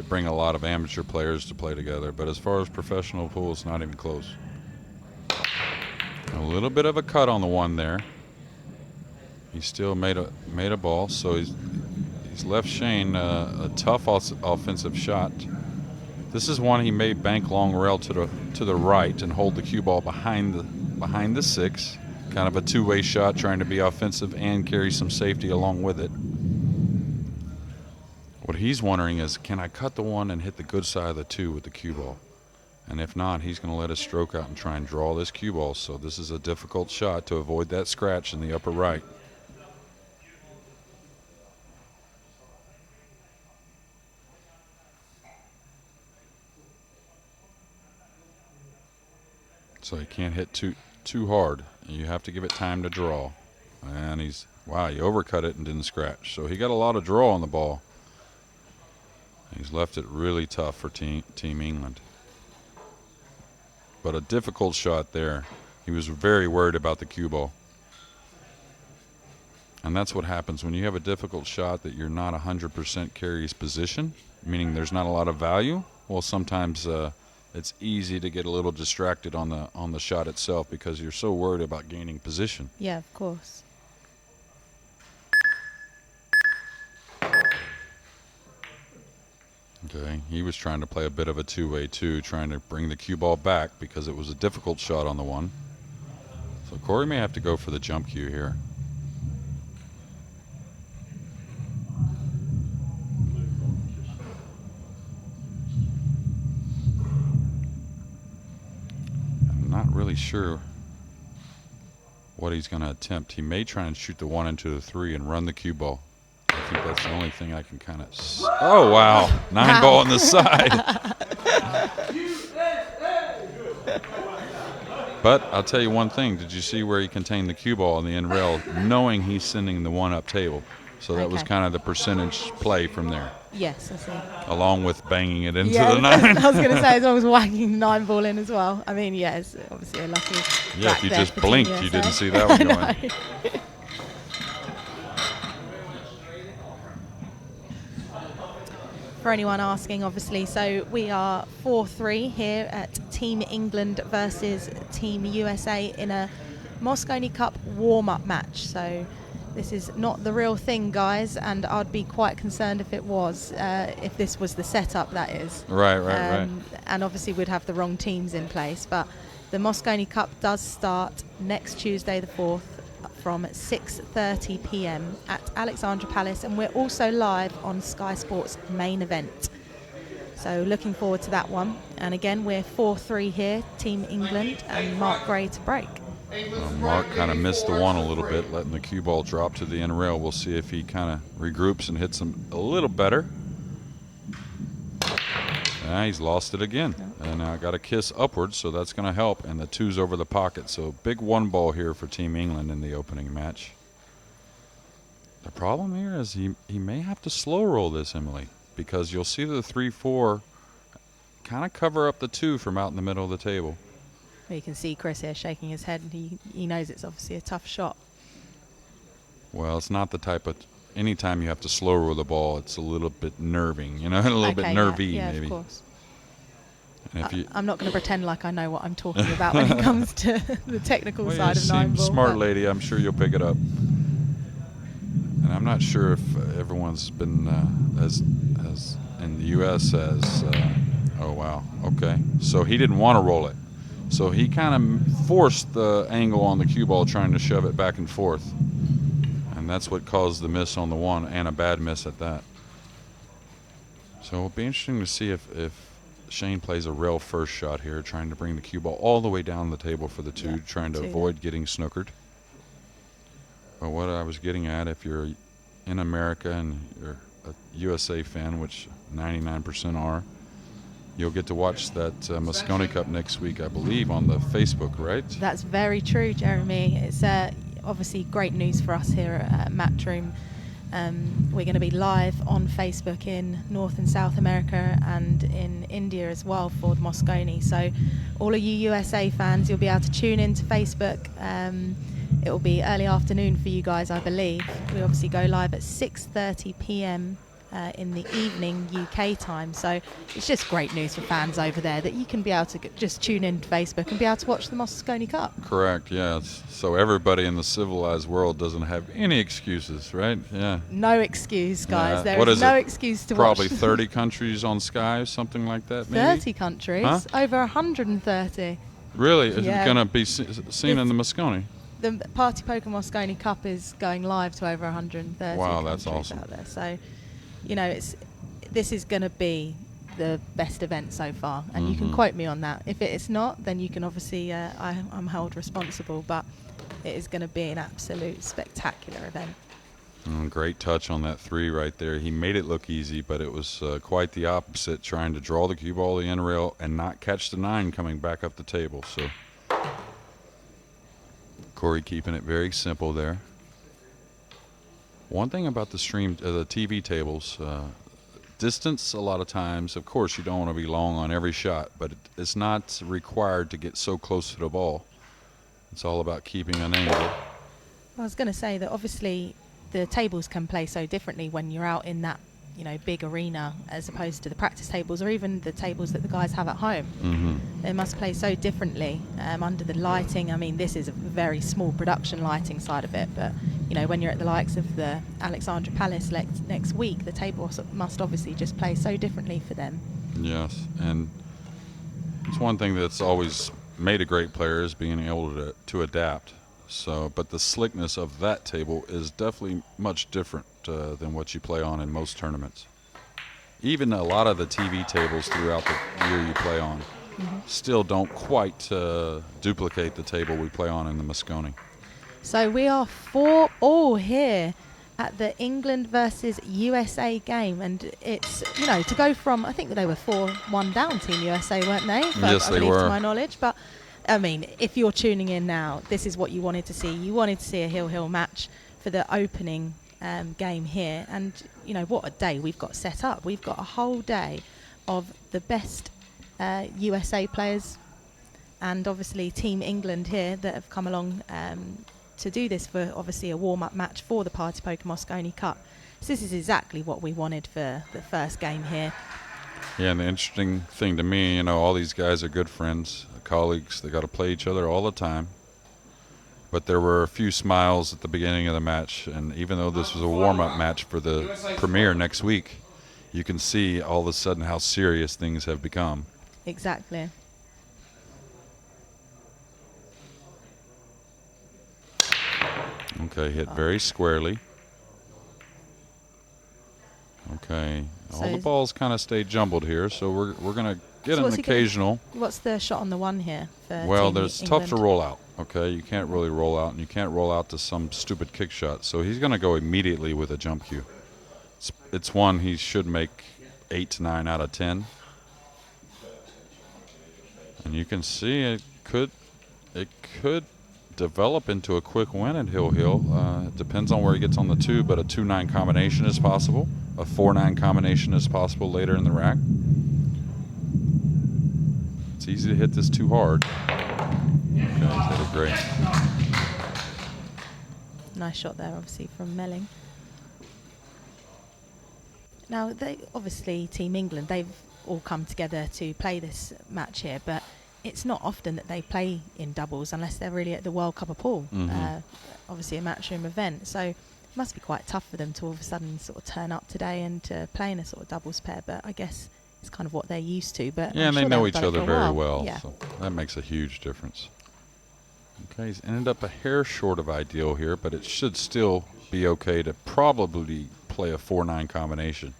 bring a lot of amateur players to play together, but as far as professional pool, it's not even close. A little bit of a cut on the one there. He still made a ball, so he's left Shane a tough offensive shot. This is one he may bank long rail to the right and hold the cue ball behind the 6. Kind of a two-way shot, trying to be offensive and carry some safety along with it. What he's wondering is, can I cut the 1 and hit the good side of the 2 with the cue ball? And if not, he's going to let his stroke out and try and draw this cue ball. So this is a difficult shot to avoid that scratch in the upper right. So he can't hit too hard. You have to give it time to draw. And he overcut it and didn't scratch. So he got a lot of draw on the ball. He's left it really tough for Team England. But a difficult shot there. He was very worried about the cue ball. And that's what happens when you have a difficult shot that you're not 100% carries position, meaning there's not a lot of value. Well, sometimes it's easy to get a little distracted on the shot itself because you're so worried about gaining position. Yeah, of course. Okay, he was trying to play a bit of a two-way too, trying to bring the cue ball back because it was a difficult shot on the 1. So Corey may have to go for the jump cue here. I'm not really sure what he's going to attempt. He may try and shoot the 1 into the 3 and run the cue ball. I think that's the only thing I can kind of... Oh, wow. 9-ball on the side. But I'll tell you one thing. Did you see where he contained the cue ball on the end rail, knowing he's sending the 1 up table? So that was kind of the percentage play from there. Yes, I see. Along with banging it into the 9. I was going to say, as long as whacking the 9-ball in as well. I mean, yeah, it's obviously a lucky. Yeah, if you just blinked, you didn't see that one going. For anyone asking, obviously, so we are 4-3 here at Team England versus Team USA in a Mosconi Cup warm-up match. So this is not the real thing, guys, and I'd be quite concerned if it was, if this was the setup, that is. Right. And obviously we'd have the wrong teams in place, but the Mosconi Cup does start next Tuesday the 4th from 6:30 p.m. at Alexandra Palace, and we're also live on Sky Sports main event. So looking forward to that one. And again, we're 4-3 here, Team England, and Mark Gray to break. Mark kind of missed the 1 a little bit, letting the cue ball drop to the end rail. We'll see if he kind of regroups and hits him a little better. He's lost it again. And now got a kiss upwards, so that's going to help. And the 2's over the pocket. So big 1-ball here for Team England in the opening match. The problem here is he may have to slow roll this, Emily, because you'll see the 3-4 kind of cover up the 2 from out in the middle of the table. Well, you can see Chris here shaking his head, and he knows it's obviously a tough shot. Well, it's not the type of... Anytime you have to slow roll the ball, it's a little bit nerving, a little bit nervy, yeah, maybe. Of course. And if I'm not going to pretend like I know what I'm talking about when it comes to the technical side of 9-ball. Smart lady, I'm sure you'll pick it up. And I'm not sure if everyone's been as in the U.S. as. Oh wow, okay. So he didn't want to roll it, so he kind of forced the angle on the cue ball, trying to shove it back and forth. And that's what caused the miss on the 1, and a bad miss at that. So it'll be interesting to see if Shane plays a real first shot here, trying to bring the cue ball all the way down the table for the two, Yeah, trying to avoid getting snookered. But what I was getting at, if you're in America and you're a USA fan, which 99% are, you'll get to watch that Mosconi Cup next week, I believe, on the Facebook, right? That's very true, Jeremy. It's obviously great news for us here at Matchroom. We're going to be live on Facebook in North and South America and in India as well for the Mosconi. So all of you USA fans, you'll be able to tune in to Facebook. It will be early afternoon for you guys, I believe. We obviously go live at 6:30 p.m. In the evening UK time, so it's just great news for fans over there that you can be able to just tune in to Facebook and be able to watch the Mosconi Cup. Correct, yeah. So everybody in the civilized world doesn't have any excuses, right? Yeah. No excuse, guys. Yeah. There is no excuse to Probably watch. 30 countries on Sky, something like that, maybe? 30 countries? Huh? Over 130. Really? Is Yeah. it going to be seen in the Mosconi? The Party Poker Mosconi Cup is going live to over 130 Wow, that's countries awesome. out there. So, you know, this is going to be the best event so far, and you can quote me on that. If it's not, then you can obviously I'm held responsible, but it is going to be an absolute spectacular event. Great touch on that 3 right there. He made it look easy, but it was quite the opposite, trying to draw the cue ball the end rail and not catch the 9 coming back up the table. So Corey keeping it very simple there. One thing about the TV tables, distance a lot of times, of course you don't want to be long on every shot, but it's not required to get so close to the ball. It's all about keeping an angle. I was going to say that obviously the tables can play so differently when you're out in that, you know, big arena as opposed to the practice tables or even the tables that the guys have at home. They must play so differently under the lighting. I mean, this is a very small production lighting side of it, but you know, when you're at the likes of the Alexandra Palace next week, the table must obviously just play so differently for them. Yes, and it's one thing that's always made a great player is being able to adapt. So, but the slickness of that table is definitely much different than what you play on in most tournaments. Even a lot of the TV tables throughout the year you play on still don't quite duplicate the table we play on in the Mosconi. So we are 4-4 here at the England versus USA game, and it's, you know, to go from, I think they were 4-1 down, Team USA, weren't they? Yes, I they believe, were. to my knowledge, but I mean, if you're tuning in now, this is what you wanted to see. You wanted to see a hill match for the opening game here, and you know what a day we've got set up. We've got a whole day of the best USA players, and obviously Team England here that have come along to do this for obviously a warm-up match for the Party Poker Mosconi Cup. So this is exactly what we wanted for the first game here. Yeah, and the interesting thing to me, you know, all these guys are good friends, colleagues. They got to play each other all the time. But there were a few smiles at the beginning of the match, and even though this was a warm-up match for the premiere next week, you can see all of a sudden how serious things have become. Exactly. Okay, hit very squarely. Okay, So all the balls kind of stay jumbled here, so we're going to get So an what's he gonna- occasional. What's the shot on the one here for Well, Team there's England? tough to roll out. Okay, you can't really roll out, and you can't roll out to some stupid kick shot. So he's going to go immediately with a jump cue. It's one he should make 8 to 9 out of 10. And you can see it could develop into a quick win at Hill. It depends on where he gets on the 2, but a 2-9 combination is possible. A 4-9 combination is possible later in the rack. It's easy to hit this too hard. Okay, he's hit it great. Nice shot there, obviously, from Melling. Now, they obviously, Team England, they've all come together to play this match here, but it's not often that they play in doubles unless they're really at the World Cup of Pool, obviously a matchroom event. So it must be quite tough for them to all of a sudden sort of turn up today and play in a sort of doubles pair, but I guess it's kind of what they're used to. But Yeah, I'm and sure they know they've each done it other for a very while. well, Yeah. so that makes a huge difference. Okay, he's ended up a hair short of ideal here, but it should still be okay to probably play a 4-9 combination.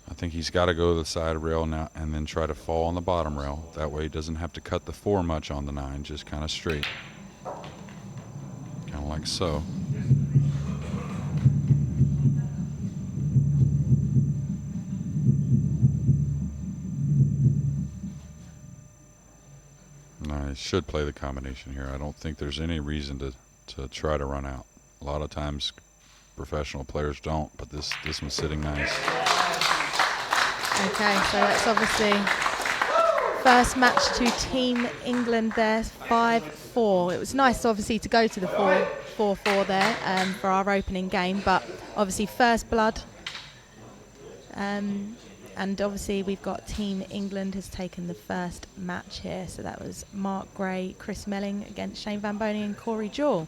I think he's got to go to the side rail now and then try to fall on the bottom rail. That way he doesn't have to cut the 4 much on the 9, just kind of straight. Kind of like so. No, he should play the combination here. I don't think there's any reason to try to run out. A lot of times professional players don't, but this one's sitting nice. Okay, so that's obviously first match to Team England there, 5-4. It was nice, obviously, to go to the 4-4 there for our opening game, but obviously first blood. And obviously we've got Team England has taken the first match here. So that was Mark Gray, Chris Melling against Shane Van Boening and Corey Deuel.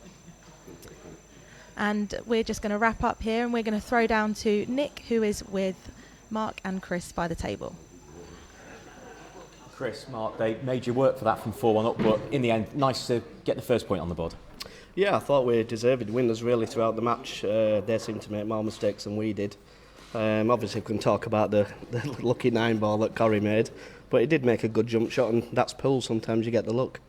And we're just going to wrap up here, and we're going to throw down to Nick, who is with Mark and Chris by the table. Chris, Mark, they made you work for that from 4-1 up, but in the end, nice to get the first point on the board. Yeah, I thought we deserved winners really throughout the match. They seemed to make more mistakes than we did. Obviously, we can talk about the lucky 9 ball that Corey made, but he did make a good jump shot, and that's pool. Sometimes you get the look.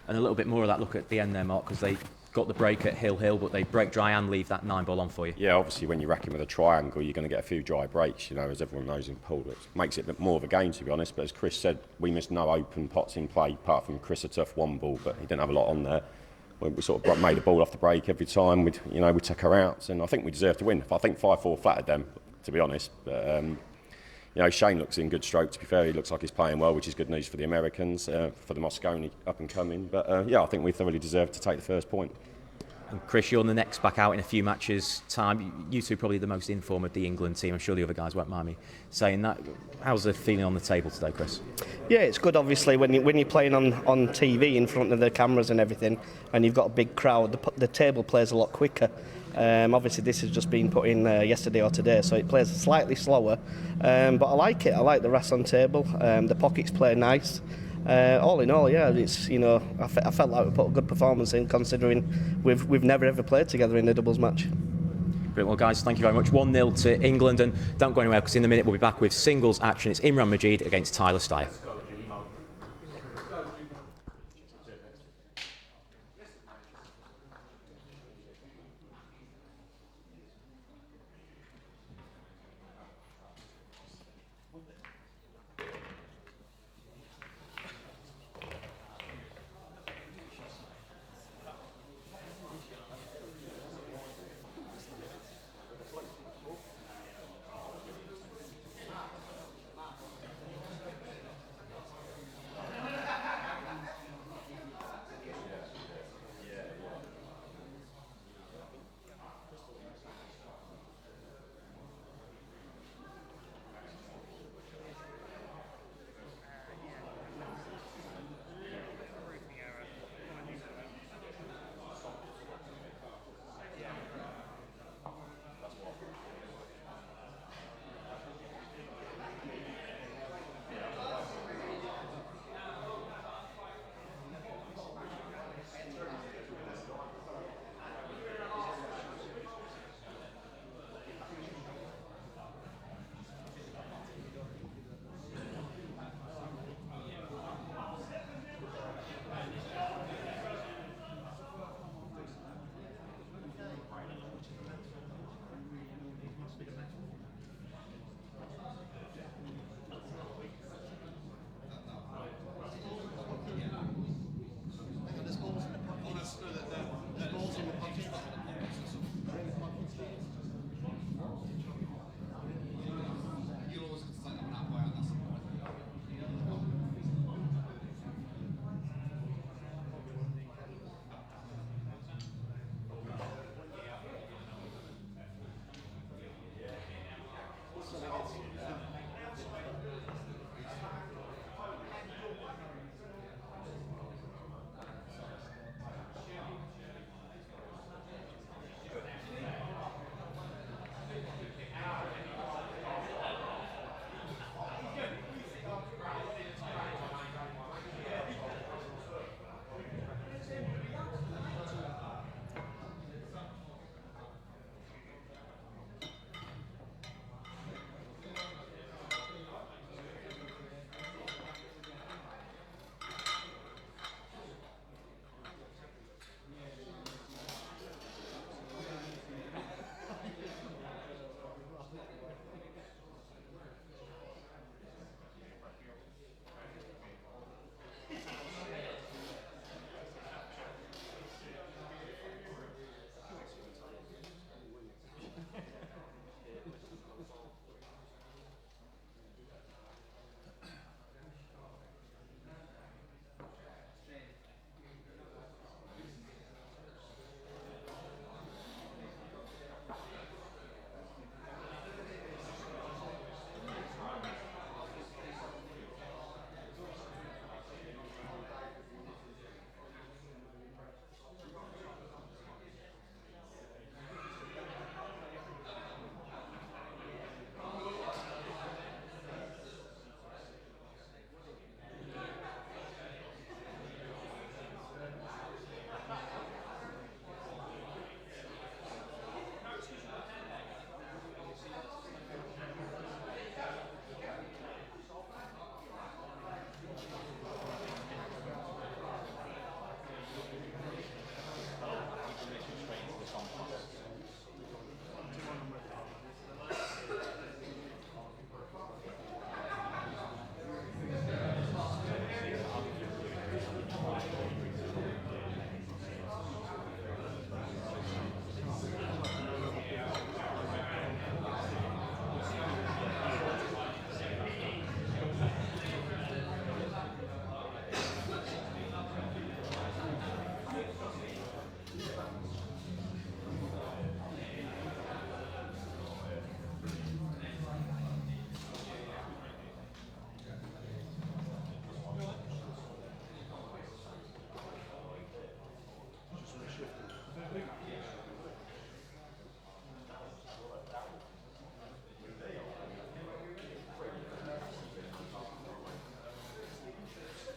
And a little bit more of that look at the end there, Mark, because they got the break at Hill, but they break dry and leave that 9 ball on for you. Yeah, obviously when you're racking with a triangle, you're going to get a few dry breaks, as everyone knows in pool. It makes it more of a game, to be honest. But as Chris said, we missed no open pots in play, apart from Chris a tough 1 ball, but he didn't have a lot on there. We sort of made a ball off the break every time. We took her out, and I think we deserved to win. I think 5-4 flattered them, to be honest. But Shane looks in good stroke. To be fair, he looks like he's playing well, which is good news for the Americans, for the Mosconi up and coming. But I think we thoroughly deserved to take the first point. And Chris, you're the next back out in a few matches' time. You two probably the most in form of the England team. I'm sure the other guys won't mind me saying that. How's the feeling on the table today, Chris? Yeah, it's good. Obviously, when you're playing on TV in front of the cameras and everything, and you've got a big crowd, the table plays a lot quicker. Obviously, this has just been put in yesterday or today, so it plays slightly slower. But I like it. I like the rest on table. The pockets play nice. All in all, yeah, it's I felt like we put a good performance in, considering we've never ever played together in a doubles match. Brilliant. Well, guys, thank you very much. 1-0 to England, and don't go anywhere because in a minute we'll be back with singles action. It's Imran Majid against Tyler Styer.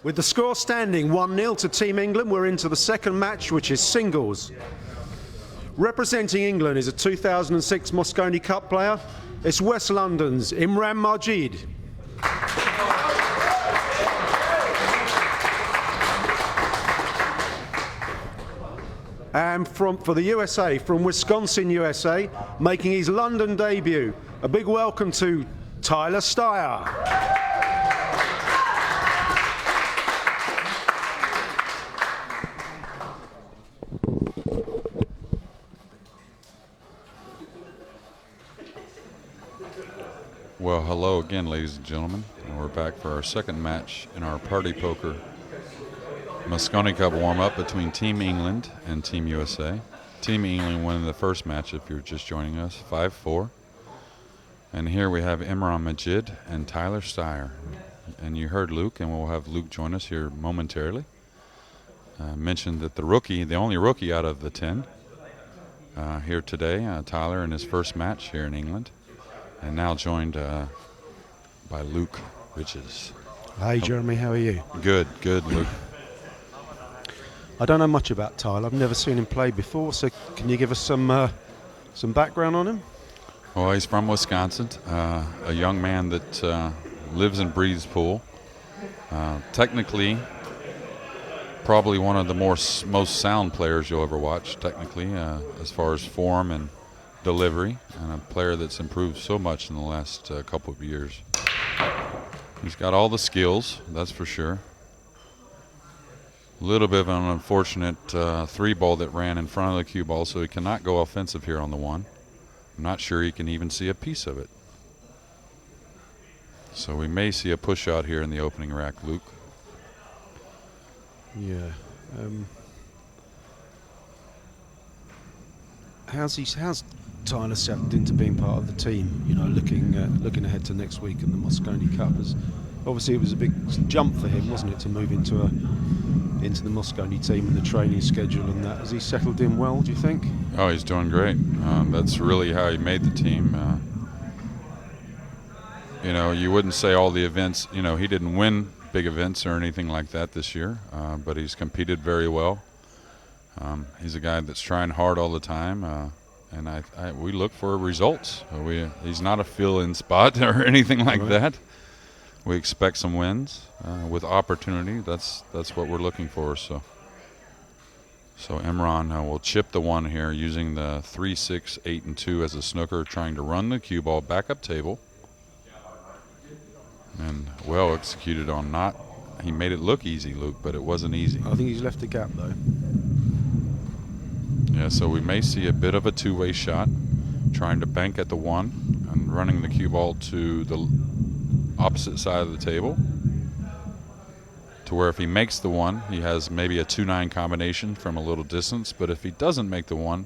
With the score standing 1-0 to Team England, we're into the second match, which is singles. Representing England is a 2006 Mosconi Cup player. It's West London's Imran Majid. And for the USA, from Wisconsin, USA, making his London debut, a big welcome to Tyler Styer. Well, hello again, ladies and gentlemen. And we're back for our second match in our Party Poker Mosconi Cup warm-up between Team England and Team USA. Team England winning the first match, if you're just joining us, 5-4. And here we have Imran Majid and Tyler Styer. And you heard Luke, and we'll have Luke join us here momentarily. Mentioned that the rookie, the only rookie out of the 10 here today, Tyler in his first match here in England. And now joined by Luke Riches. Hey, Jeremy, how are you? Good, Luke. I don't know much about Tyler. I've never seen him play before, so can you give us some background on him? Well, he's from Wisconsin, a young man that lives and breathes pool. Technically, probably one of the most sound players you'll ever watch, technically, as far as form and delivery, and a player that's improved so much in the last couple of years. He's got all the skills, that's for sure. A little bit of an unfortunate 3-ball that ran in front of the cue ball, so he cannot go offensive here on the 1. I'm not sure he can even see a piece of it. So we may see a push out here in the opening rack, Luke. Yeah. How's Tyler settled into being part of the team? You know, looking ahead to next week in the Mosconi Cup. Obviously, it was a big jump for him, wasn't it, to move into the Mosconi team and the training schedule and that. Has he settled in well, do you think? Oh, he's doing great. That's really how he made the team. You know, you wouldn't say all the events. You know, he didn't win big events or anything like that this year, but he's competed very well. He's a guy that's trying hard all the time, and we look for results. He's not a fill-in spot or anything like that. We expect some wins with opportunity. That's what we're looking for. So Imran will chip the 1 here using the 3, 6, 8, and 2 as a snooker, trying to run the cue ball back up table. And well executed on not. He made it look easy, Luke, but it wasn't easy. I think he's left a gap though. Yeah, so we may see a bit of a two-way shot, trying to bank at the 1 and running the cue ball to the opposite side of the table, to where if he makes the 1, he has maybe a 2-9 combination from a little distance, but if he doesn't make the 1,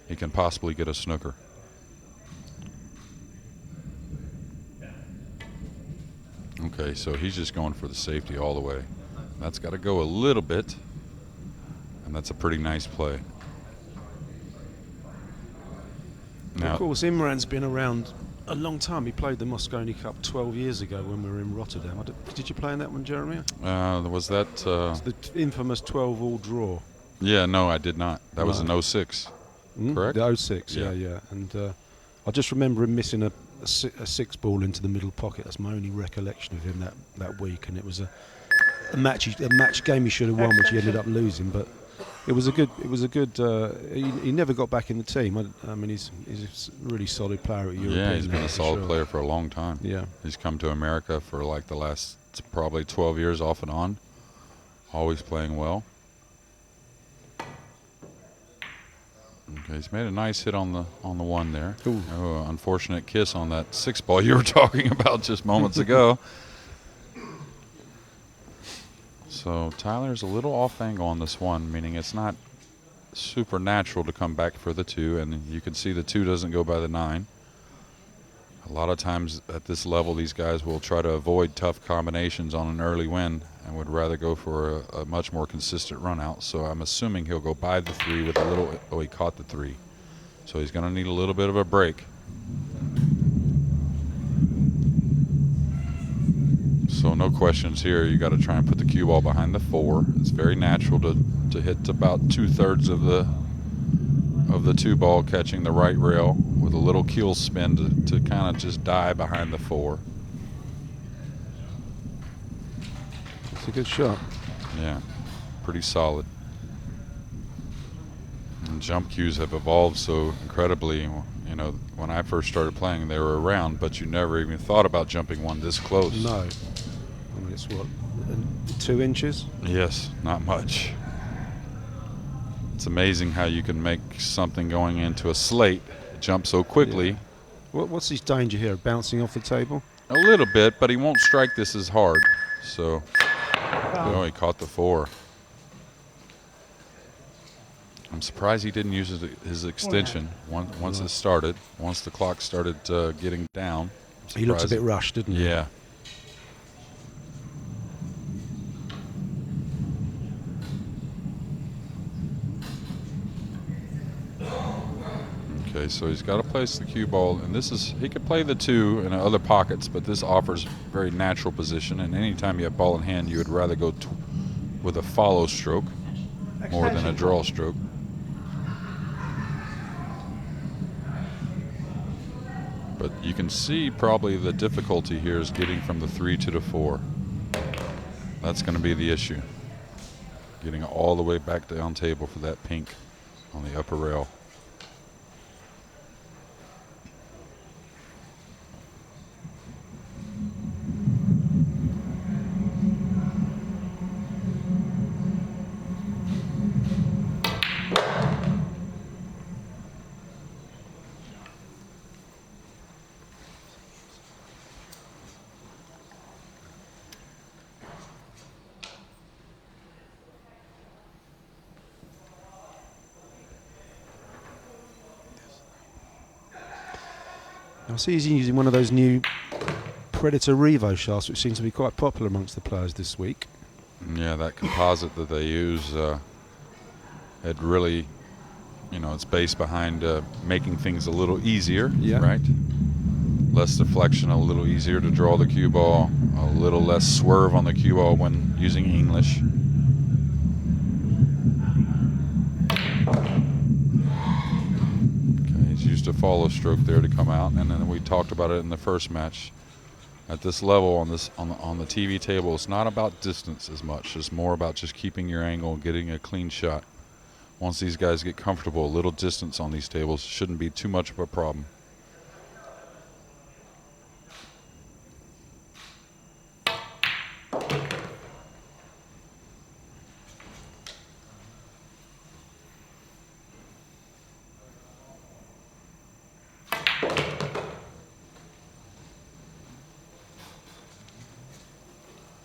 he can possibly get a snooker. Okay, so he's just going for the safety all the way. That's got to go a little bit, and that's a pretty nice play. Now, of course, Imran's been around a long time. He played the Mosconi Cup 12 years ago when we were in Rotterdam. Did you play in that one, Jeremy? was that... It's the infamous 12-all draw. Yeah, no, I did not. That was in 06, correct? The 06, yeah. And I just remember him missing a 6-ball into the middle pocket. That's my only recollection of him that week. And it was a match game he should have won, which he ended up losing. But it was a good. He never got back in the team. I mean, he's a really solid player at European. Yeah, he's been a solid sure. player for a long time. Yeah, he's come to America for like the last probably 12 years off and on, always playing well. Okay, he's made a nice hit on the 1 there. Oh, unfortunate kiss on that 6-ball you were talking about just moments ago. So Tyler's a little off angle on this 1, meaning it's not super natural to come back for the 2, and you can see the 2 doesn't go by the 9. A lot of times at this level, these guys will try to avoid tough combinations on an early win and would rather go for a much more consistent run out. So I'm assuming he'll go by the 3 with a little, oh, he caught the 3. So he's going to need a little bit of a break. So no questions here. You got to try and put the cue ball behind the 4. It's very natural to hit about 2/3 of the 2 ball, catching the right rail with a little keel spin to kind of just die behind the 4. It's a good shot. Yeah, pretty solid. And jump cues have evolved so incredibly. You know, when I first started playing, they were around, but you never even thought about jumping one this close. No. I mean, it's what, 2 inches? Yes, not much. It's amazing how you can make something going into a slate jump so quickly. Yeah. What's his danger here? Bouncing off the table? A little bit, but he won't strike this as hard. So, oh, he caught the 4. I'm surprised he didn't use his extension once it started. Once the clock started getting down. He looks a bit rushed, didn't he? Yeah. Okay, so he's got to place the cue ball, and he could play the 2 in other pockets, but this offers very natural position, and anytime you have ball in hand, you would rather go with a follow stroke more than a draw stroke. But you can see probably the difficulty here is getting from the 3 to the 4. That's going to be the issue. Getting all the way back down table for that pink on the upper rail. I see he's using one of those new Predator Revo shafts, which seems to be quite popular amongst the players this week. Yeah, that composite that they use had really, you know, it's based behind making things a little easier, right? Less deflection, a little easier to draw the cue ball, a little less swerve on the cue ball when using English. Used a follow stroke there to come out, and then we talked about it in the first match. At this level on the TV table, it's not about distance as much. It's more about just keeping your angle and getting a clean shot. Once these guys get comfortable, a little distance on these tables shouldn't be too much of a problem.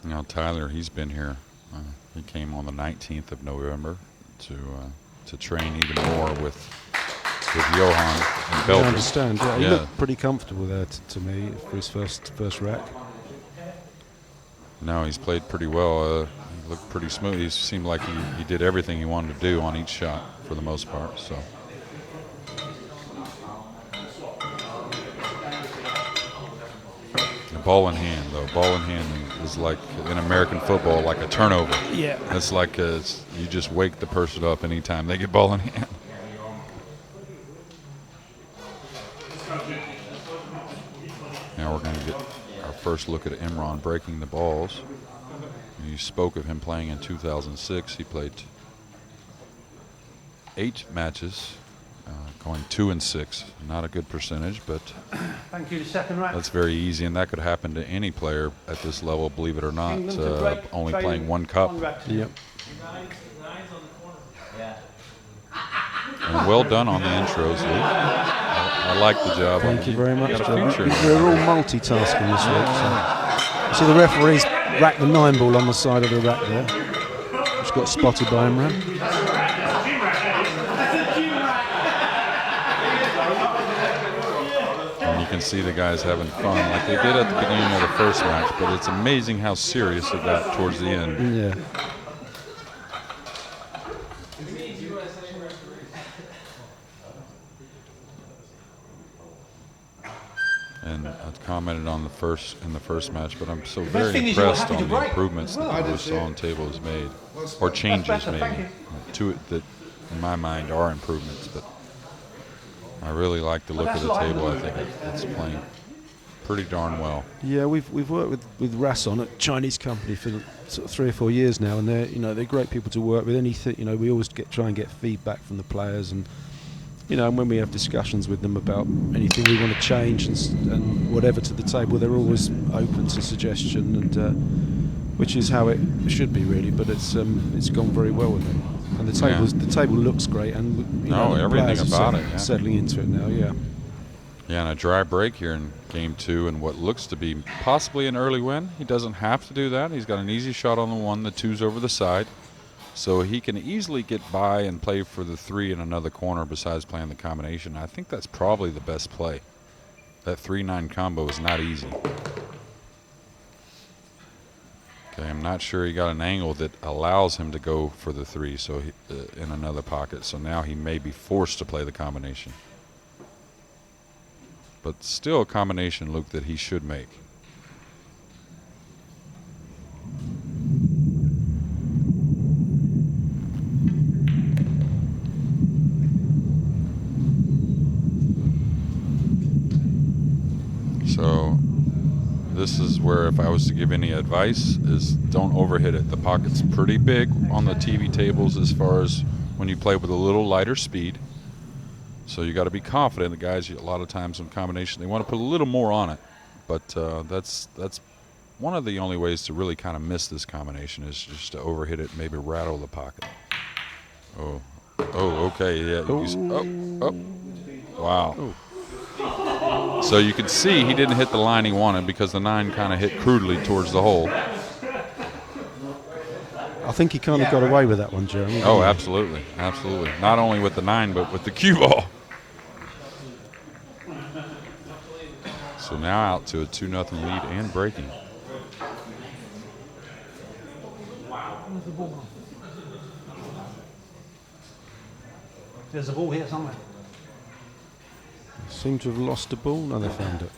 Now Tyler, he's been here. He came on the 19th of November to train even more with Johan in Belgium. I understand. Yeah, he looked pretty comfortable there to me for his first rack. No, he's played pretty well. He looked pretty smooth. He seemed like he did everything he wanted to do on each shot for the most part. So. Ball in hand, though. Ball in hand is like in American football, like a turnover. Yeah. It's like you just wake the person up anytime they get ball in hand. Now we're going to get our first look at Imran breaking the balls. You spoke of him playing in 2006. He played 8 matches. Going 2-6, not a good percentage, but thank you. The second rack. That's very easy, and that could happen to any player at this level, believe it or not. Only playing 1 cup. Yep. And well done on the intros, Luke. I like the job. Thank you very much, got a John. future. We're all multitasking this week. So. See the referee's racked the 9 ball on the side of the rack there, which got spotted by Imran. can see the guys having fun like they did at the beginning of the first match, but it's amazing how serious it got towards the end. Yeah. And I commented on the first match, but I'm so very impressed on the improvements that the Song table has made, or changes maybe to it that, in my mind, are improvements. But I really like the look of the table. I think it's playing pretty darn well. Yeah, we've worked with Rasson, a Chinese company, for sort of 3 or 4 years now, and they're great people to work with. Anything, we always try and get feedback from the players, and and when we have discussions with them about anything we want to change and whatever to the table, they're always open to suggestion, and which is how it should be really. But it's gone very well with them, and the table looks great, and the everything players about are settling into it now. Yeah. Yeah, and a dry break here in game 2, and what looks to be possibly an early win. He doesn't have to do that. He's got an easy shot on the 1, the 2's over the side. So he can easily get by and play for the 3 in another corner besides playing the combination. I think that's probably the best play. That 3-9 combo is not easy. Okay, I'm not sure he got an angle that allows him to go for the 3 so in another pocket. So now he may be forced to play the combination. But still a combination, Luke, that he should make. So this is where, if I was to give any advice, is don't overhit it. The pocket's pretty big on the TV tables as far as when you play with a little lighter speed. So you got to be confident. The guys, a lot of times in combination, they want to put a little more on it. But that's one of the only ways to really kind of miss this combination is just to overhit it, maybe rattle the pocket. Oh, okay, yeah. Wow. Ooh. So you can see he didn't hit the line he wanted because the 9 kind of hit crudely towards the hole. I think he kind of got away with that one, Jeremy. Oh, absolutely, absolutely. Not only with the 9, but with the cue ball. So now out to a 2-0 lead and breaking. There's a ball here somewhere. Seem to have lost the ball. No, they found it.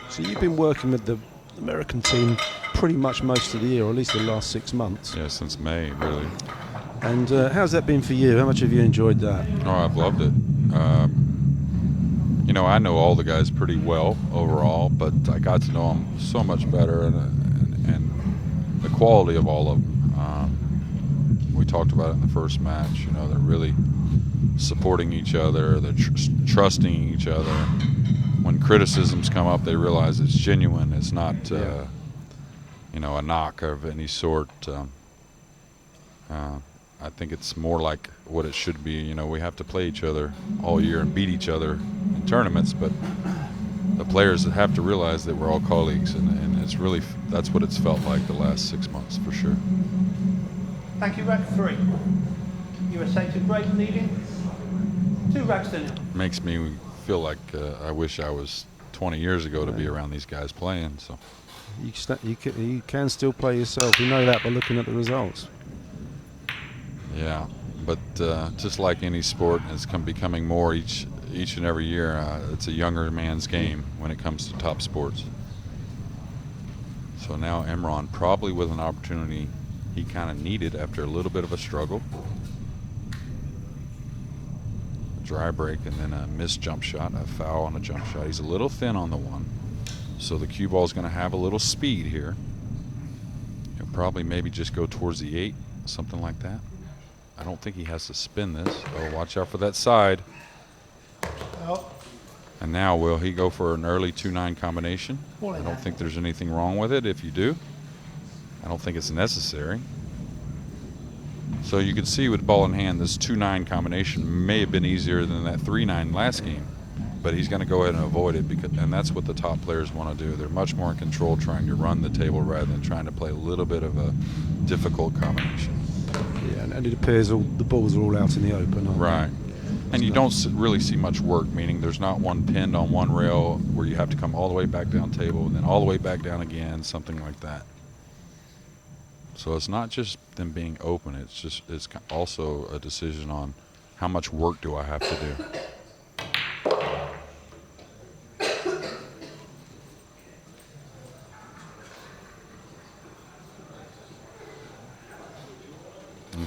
So you've been working with the American team pretty much most of the year, or at least the last 6 months. Yeah, since May, really. And how's that been for you? How much have you enjoyed that? Oh, I've loved it. I know all the guys pretty well overall, but I got to know them so much better, and the quality of all of them. We talked about it in the first match. They're really supporting each other. They're trusting each other. When criticisms come up, they realize it's genuine. It's not, a knock of any sort. I think it's more like what it should be. We have to play each other all year and beat each other in tournaments, but the players have to realize that we're all colleagues, and it's really, that's what it's felt like the last 6 months for sure. Thank you, rack 3. USA to break, leading 2 racks to 0. Makes me feel like I wish I was 20 years ago to be around these guys playing. So you can still play yourself. You know that by looking at the results. Yeah, but just like any sport, it's becoming more each and every year. It's a younger man's game when it comes to top sports. So now Imran, probably with an opportunity he kind of needed after a little bit of a struggle. A dry break and then a missed jump shot, a foul on a jump shot. He's a little thin on the 1, so the cue ball is going to have a little speed here. He'll probably maybe just go towards the 8, something like that. I don't think he has to spin this. Oh, watch out for that side. Oh. And now will he go for an early 2-9 combination? I don't think there's anything wrong with it if you do. I don't think it's necessary. So you can see with ball in hand, this 2-9 combination may have been easier than that 3-9 last game, but he's going to go ahead and avoid it, and that's what the top players want to do. They're much more in control, trying to run the table rather than trying to play a little bit of a difficult combination. Yeah, and it appears all the balls are all out in the open. Aren't Right. And you don't really see much work, meaning there's not one pinned on one rail where you have to come all the way back down table and then all the way back down again, something like that. So it's not just them being open, it's also a decision on how much work do I have to do.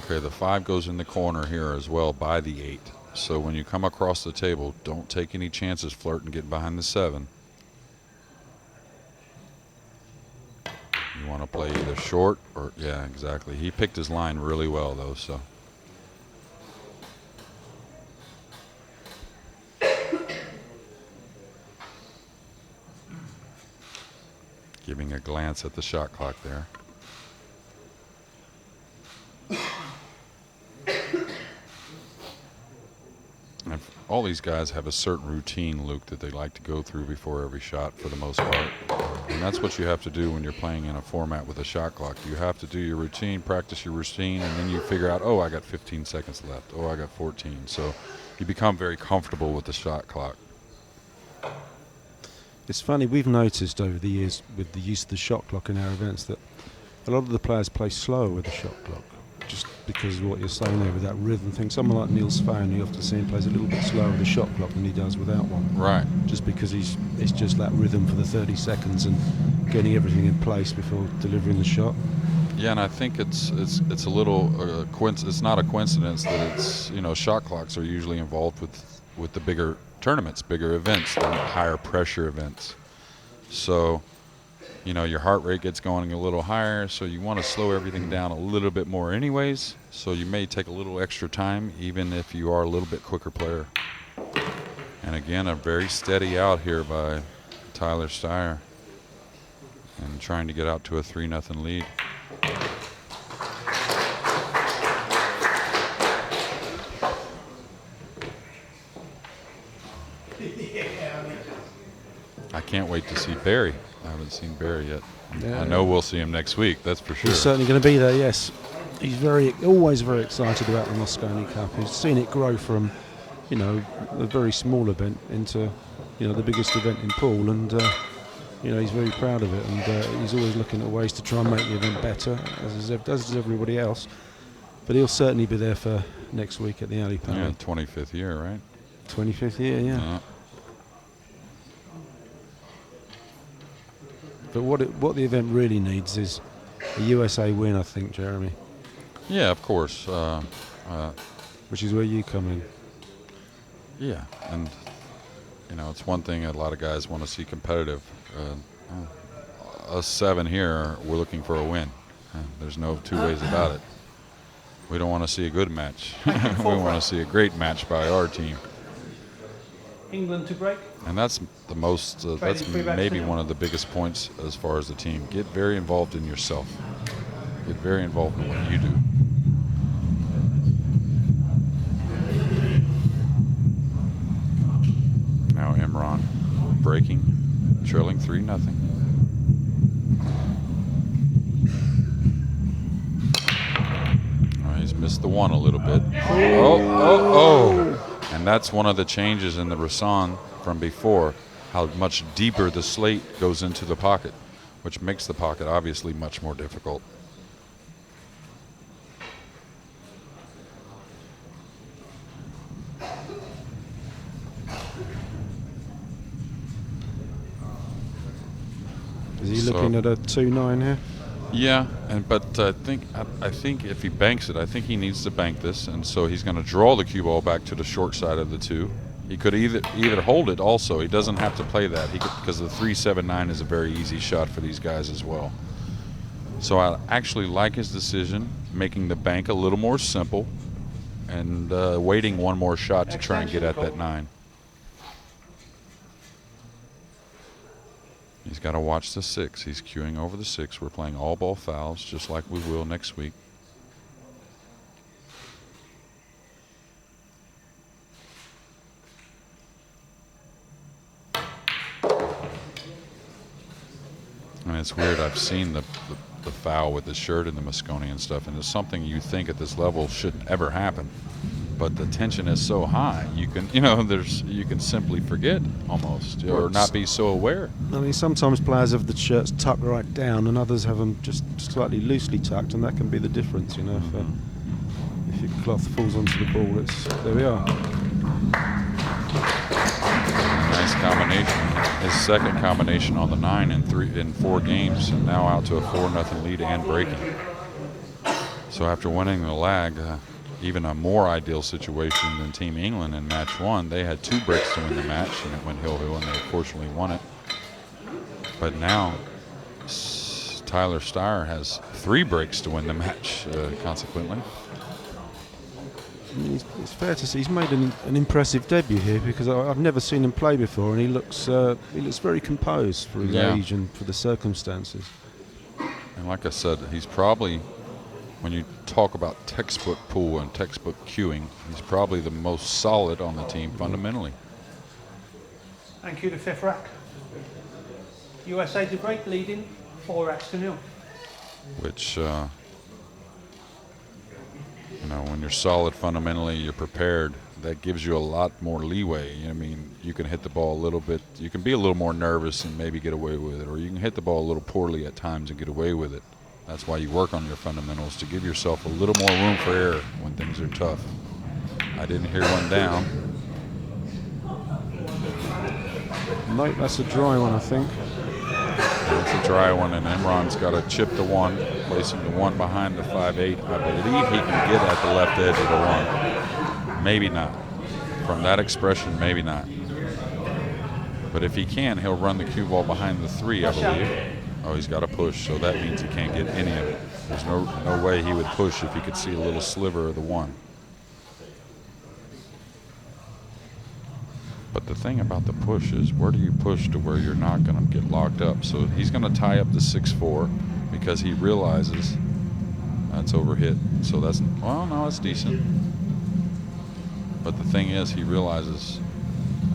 Okay, the 5 goes in the corner here as well by the 8. So when you come across the table, don't take any chances flirting getting behind the 7. You want to play either short or, yeah, exactly. He picked his line really well, though, so. Giving a glance at the shot clock there. And all these guys have a certain routine, Luke, that they like to go through before every shot for the most part. And that's what you have to do when you're playing in a format with a shot clock. You have to do your routine, practice your routine, and then you figure out, oh, I got 15 seconds left. Oh, I got 14. So you become very comfortable with the shot clock. It's funny, we've noticed over the years with the use of the shot clock in our events that a lot of the players play slower with the shot clock, just because of what you're saying there with that rhythm thing. Someone like Neil Sphane, you often see him plays a little bit slower with a shot clock than he does without one. Right. Just because it's just that rhythm for the 30 seconds and getting everything in place before delivering the shot. Yeah, and I think it's a little it's not a coincidence that it's, you know, shot clocks are usually involved with the bigger tournaments, bigger events, the higher pressure events. So, you know, your heart rate gets going a little higher, so you want to slow everything down a little bit more anyways. So you may take a little extra time, even if you are a little bit quicker player. And again, a very steady out here by Tyler Styer, and trying to get out to a 3-0 lead. I can't wait to see Barry. I haven't seen Barry yet. Yeah. I know we'll see him next week, that's for sure. He's certainly going to be there, yes. He's always very excited about the Mosconi Cup. He's seen it grow from, you know, a very small event into, you know, the biggest event in pool, and you know, he's very proud of it, and he's always looking at ways to try and make the event better, as everybody else. But he'll certainly be there for next week at the Alley Parade. Yeah, 25th year, right? 25th year, yeah. But what the event really needs is a USA win, I think, Jeremy. Yeah, of course. Which is where you come in. Yeah, and you know, it's one thing a lot of guys want to see competitive. Us 7 here, we're looking for a win. There's no two ways about it. We don't want to see a good match. We want to see a great match by our team. England to break. And that's the most, that's maybe one of the biggest points as far as the team. Get very involved in yourself. Get very involved in what you do. Now Imran breaking, trailing 3-0. Oh, he's missed the one a little bit. Oh. And that's one of the changes in the Rasan from before, how much deeper the slate goes into the pocket, which makes the pocket obviously much more difficult. Is he looking at a 2-9 here? Yeah, but I think if he banks it, I think he needs to bank this, and so he's going to draw the cue ball back to the short side of the 2. He could either hold it also. He doesn't have to play that because the 3-7-9 is a very easy shot for these guys as well. So I actually like his decision, making the bank a little more simple and waiting one more shot to try and get at that 9. He's got to watch the 6. He's queuing over the 6. We're playing all ball fouls, just like we will next week. And it's weird. I've seen the the foul with the shirt and the Mosconi and stuff, and it's something you think at this level shouldn't ever happen. But the tension is so high, you can, you can simply forget almost, or not be so aware. I mean, sometimes players have the shirts tucked right down, and others have them just slightly loosely tucked, and that can be the difference, If your cloth falls onto the ball, there we are. Nice combination. His second combination on the 9 in 4 games, and now out to a 4-0 lead and breaking. So after winning the lag, even a more ideal situation than Team England in match 1. They had 2 breaks to win the match, and it went hill-hill, and they fortunately won it. But now Tyler Styer has 3 breaks to win the match, consequently. I mean, it's fair to say he's made an impressive debut here, because I've never seen him play before, and he looks very composed for his age and for the circumstances. And like I said, he's probably, when you talk about textbook pool and textbook cueing, he's probably the most solid on the team fundamentally. Thank you, the 5th rack. USA to break, leading 4 racks to 0. Which, when you're solid fundamentally, you're prepared. That gives you a lot more leeway. I mean, you can hit the ball a little bit. You can be a little more nervous and maybe get away with it, or you can hit the ball a little poorly at times and get away with it. That's why you work on your fundamentals, to give yourself a little more room for error when things are tough. I didn't hear one down. Nope, that's a dry one, I think. It's a dry one, and Imran's got to chip the 1, placing the 1 behind the 5-8. I believe he can get at the left edge of the 1. Maybe not. From that expression, maybe not. But if he can, he'll run the cue ball behind the 3, I believe. Oh, he's got to push, so that means he can't get any of it. There's no way he would push if he could see a little sliver of the 1. But the thing about the push is, where do you push to where you're not going to get locked up? So he's going to tie up the 6-4 because he realizes that's overhit. So that's, well, no, it's decent. But the thing is, he realizes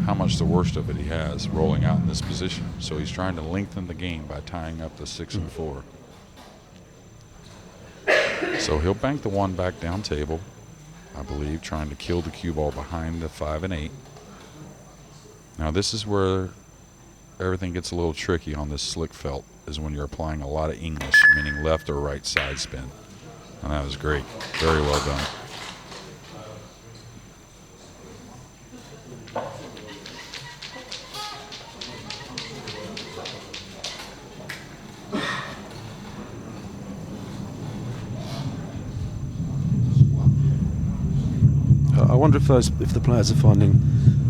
how much the worst of it he has rolling out in this position. So he's trying to lengthen the game by tying up the 6 and 4. So he'll bank the 1 back down table, I believe, trying to kill the cue ball behind the 5 and 8. Now this is where everything gets a little tricky on this slick felt, is when you're applying a lot of English, meaning left or right side spin. And that was great. Very well done. I wonder if the players are finding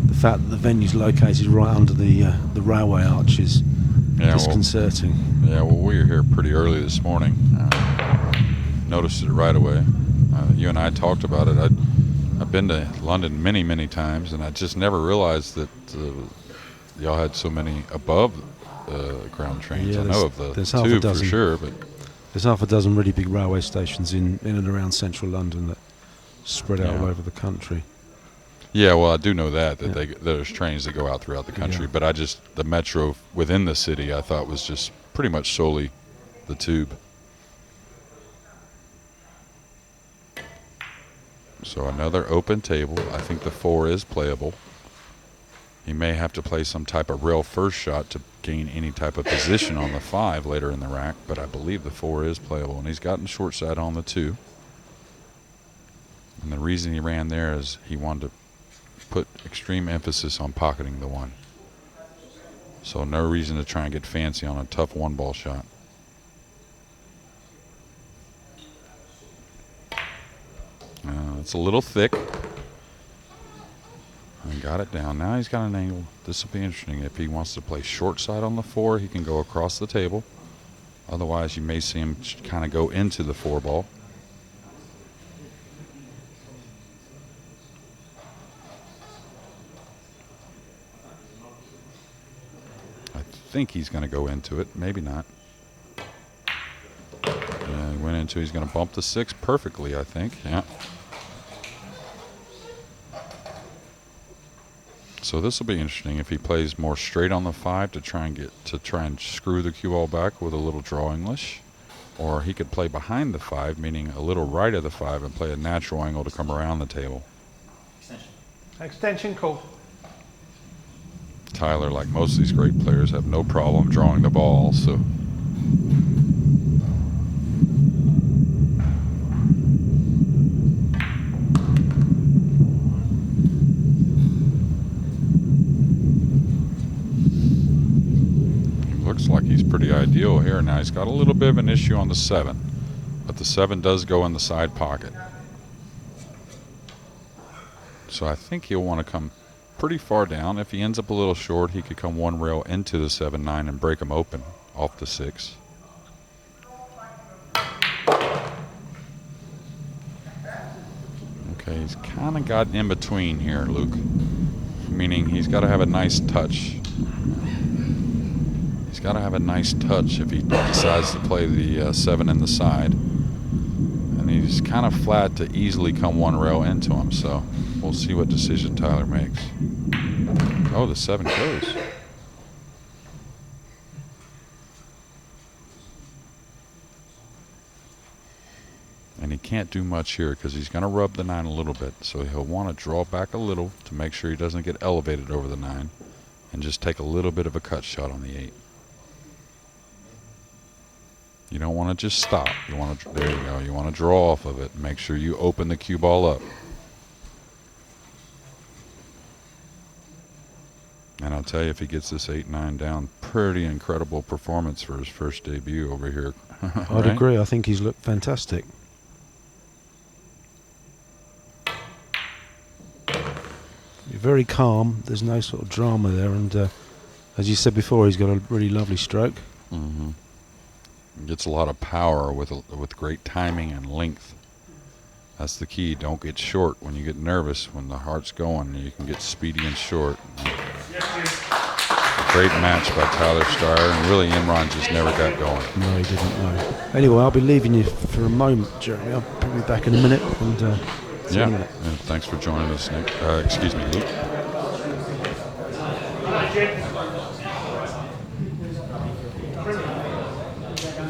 the fact that the venue's located right under the railway arch is disconcerting. Well, we were here pretty early this morning. Noticed it right away. You and I talked about it. I've been to London many, many times, and I just never realized that y'all had so many above ground trains. I know of the tube for sure, but there's half a dozen really big railway stations in and around central London that spread out all over the country. Yeah, well, I do know that there's trains that go out throughout the country, but the metro within the city I thought was just pretty much solely the tube. So another open table. I think the 4 is playable. He may have to play some type of rail first shot to gain any type of position on the 5 later in the rack, but I believe the 4 is playable, and he's gotten short side on the 2. And the reason he ran there is he wanted to put extreme emphasis on pocketing the 1. So no reason to try and get fancy on a tough 1-ball shot. It's a little thick. And got it down. Now he's got an angle. This will be interesting. If he wants to play short side on the 4, he can go across the table. Otherwise, you may see him kind of go into the 4-ball. I think he's going to go into it. Maybe not. Yeah, he went into. He's going to bump the 6 perfectly, I think. Yeah. So this will be interesting if he plays more straight on the 5 to try and screw the cue ball back with a little draw English, or he could play behind the 5, meaning a little right of the 5, and play a natural angle to come around the table. Extension call. Tyler, like most of these great players, have no problem drawing the ball, so. Looks like he's pretty ideal here. Now he's got a little bit of an issue on the 7, but the 7 does go in the side pocket. So I think he'll want to come pretty far down. If he ends up a little short, he could come 1 rail into the 7-9 and break him open off the 6. Okay, he's kind of got in between here, Luke. Meaning he's got to have a nice touch. He's got to have a nice touch if he decides to play the 7 in the side. And he's kind of flat to easily come 1 rail into him, so we'll see what decision Tyler makes. Oh, the 7 goes. And he can't do much here because he's going to rub the 9 a little bit, so he'll want to draw back a little to make sure he doesn't get elevated over the 9 and just take a little bit of a cut shot on the 8. You don't want to just stop. You want to, there you go. You want to draw off of it. Make sure you open the cue ball up. And I'll tell you, if he gets this 8-9 down, pretty incredible performance for his first debut over here. I'd agree. I think he's looked fantastic. You're very calm. There's no sort of drama there, and as you said before, he's got a really lovely stroke. Mm-hmm. Gets a lot of power with great timing and length. That's the key. Don't get short when you get nervous. When the heart's going, you can get speedy and short. A great match by Tyler Styer, and really Imran just never got going. No, he didn't. No. Anyway, I'll be leaving you for a moment, Jeremy. I'll be back in a minute. And yeah. And thanks for joining us, Nick. Excuse me, Luke.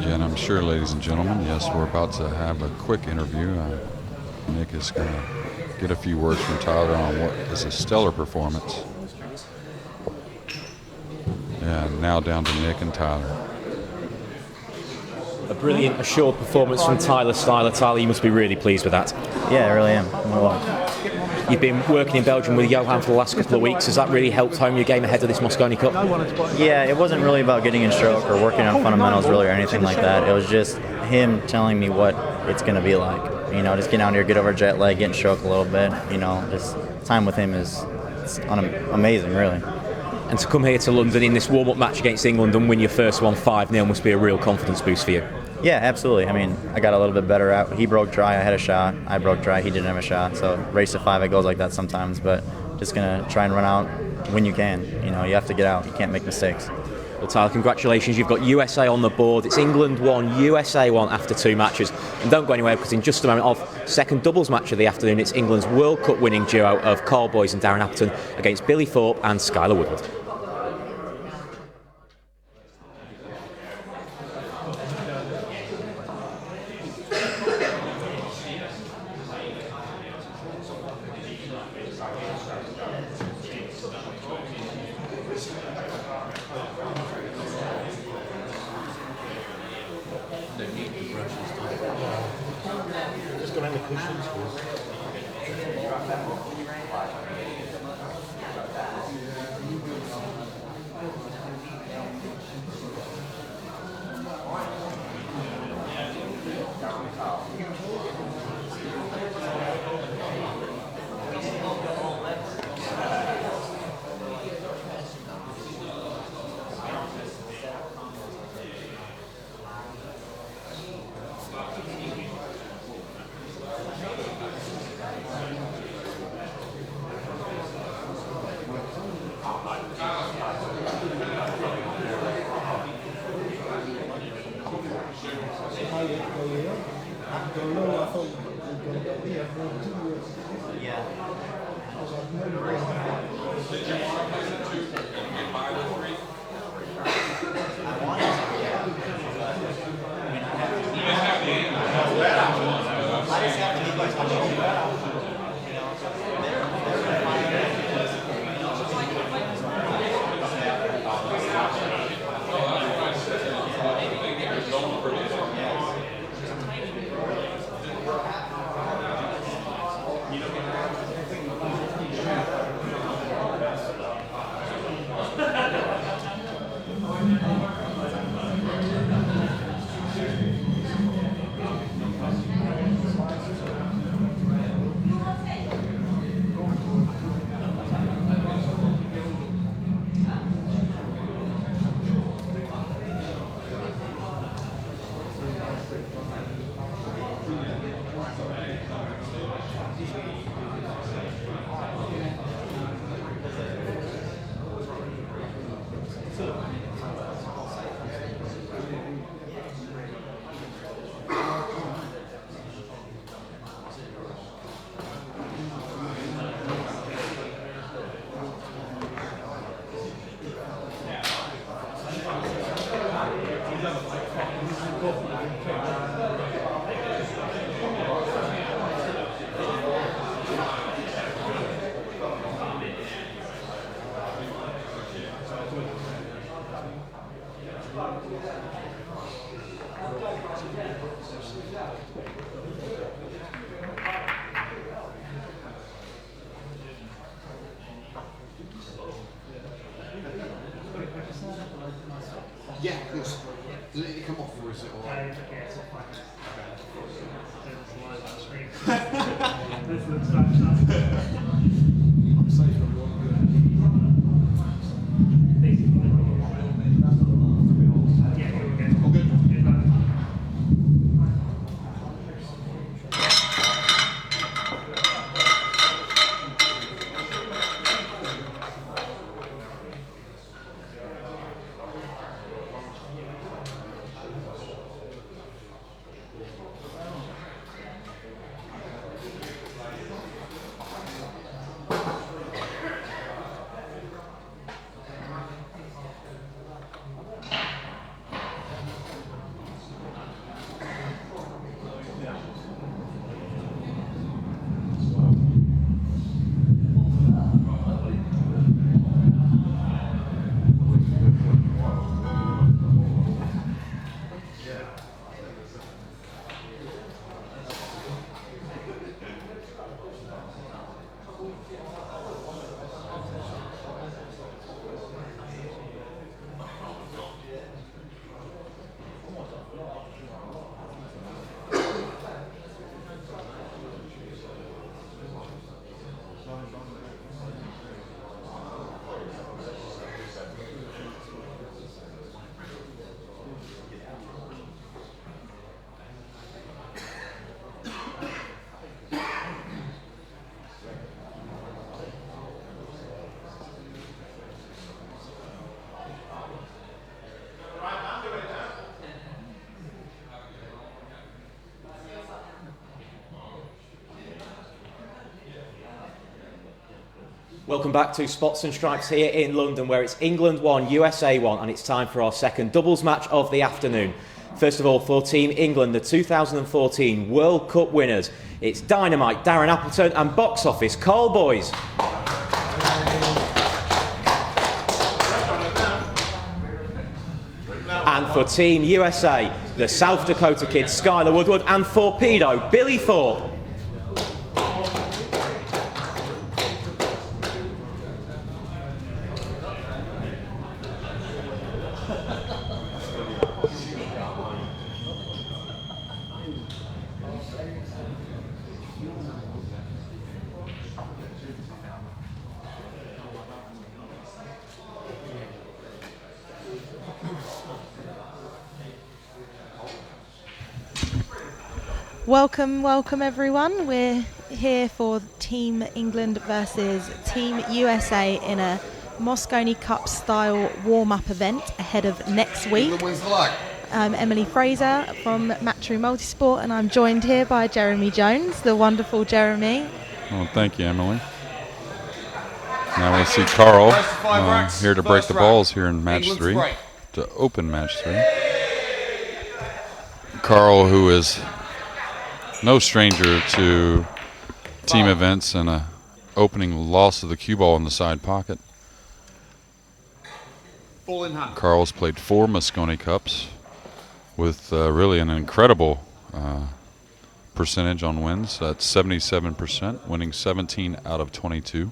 Yeah, and I'm sure, ladies and gentlemen, yes, we're about to have a quick interview. Nick is going to get a few words from Tyler on what is a stellar performance. Yeah, now down to Nick and Tyler. A brilliant, assured performance from Tyler Styer. Tyler, you must be really pleased with that. Yeah, I really am. You've been working in Belgium with Johan for the last couple of weeks. Has that really helped home your game ahead of this Mosconi Cup? Yeah, it wasn't really about getting in stroke or working on fundamentals really or anything like that. It was just him telling me what it's going to be like. You know, just getting out here, get over jet lag, get in stroke a little bit. You know, just time with him is amazing, really. And to come here to London in this warm-up match against England and win your first one 5-0 must be a real confidence boost for you. Yeah, absolutely. I mean, I got a little bit better out. He broke dry, I had a shot. I broke dry, he didn't have a shot. So race to 5, it goes like that sometimes. But just going to try and run out when you can. You know, you have to get out. You can't make mistakes. Well, Tyler, congratulations. You've got USA on the board. It's England 1, USA 1 after 2 matches. And don't go anywhere, because in just a moment of second doubles match of the afternoon, it's England's World Cup winning duo of Carl Boys and Darren Appleton against Billy Thorpe and Skylar Woodward. Welcome back to Spots and Stripes here in London, where it's England 1, USA 1, and it's time for our second doubles match of the afternoon. First of all, for Team England, the 2014 World Cup winners, it's Dynamite Darren Appleton and Box Office Carl Boys. And for Team USA, the South Dakota kid Skylar Woodward and Torpedo Billy Thorpe. Welcome everyone. We're here for Team England versus Team USA in a Mosconi Cup style warm-up event ahead of next week. I'm Emily Fraser from Matchroom Multisport, and I'm joined here by Jeremy Jones, the wonderful Jeremy. Well, thank you, Emily. Now we'll see Carl here to break the balls here in match 3, to open match 3. Carl, who is no stranger to team events and a opening loss of the cue ball in the side pocket. Carl's played 4 Mosconi Cups with really an incredible percentage on wins. That's 77%, winning 17 out of 22.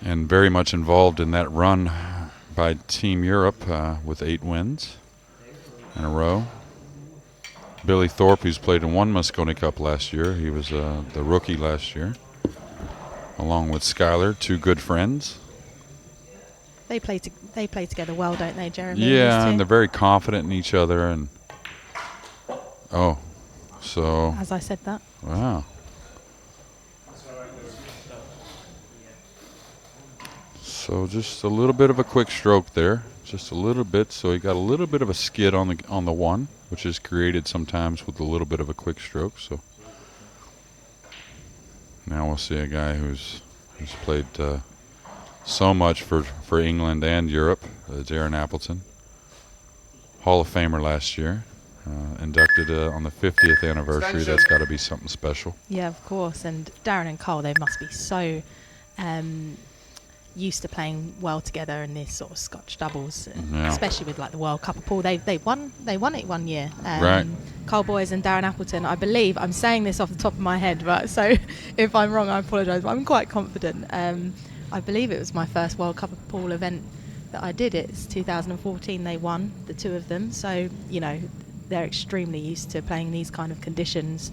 And very much involved in that run by Team Europe with 8 wins in a row. Billy Thorpe, who's played in 1 Mosconi Cup last year. He was the rookie last year, along with Skylar, 2 good friends. They play together well, don't they, Jeremy? Yeah, and they're very confident in each other. And so as I said that. Wow. So just a little bit of a quick stroke there, just a little bit. So he got a little bit of a skid on the 1, which is created sometimes with a little bit of a quick stroke. So now we'll see a guy who's played so much for England and Europe, Darren Appleton, Hall of Famer last year, inducted on the 50th anniversary. That's got to be something special. Yeah, of course. And Darren and Carl, they must be so used to playing well together in this sort of Scotch doubles, especially with like the World Cup of Pool. They won it one year. Right. Carl Boys and Darren Appleton, I believe. I'm saying this off the top of my head, but so if I'm wrong, I apologise. But I'm quite confident. I believe it was my first World Cup of Pool event that I did, it's 2014 they won, the two of them. So, you know, they're extremely used to playing these kind of conditions.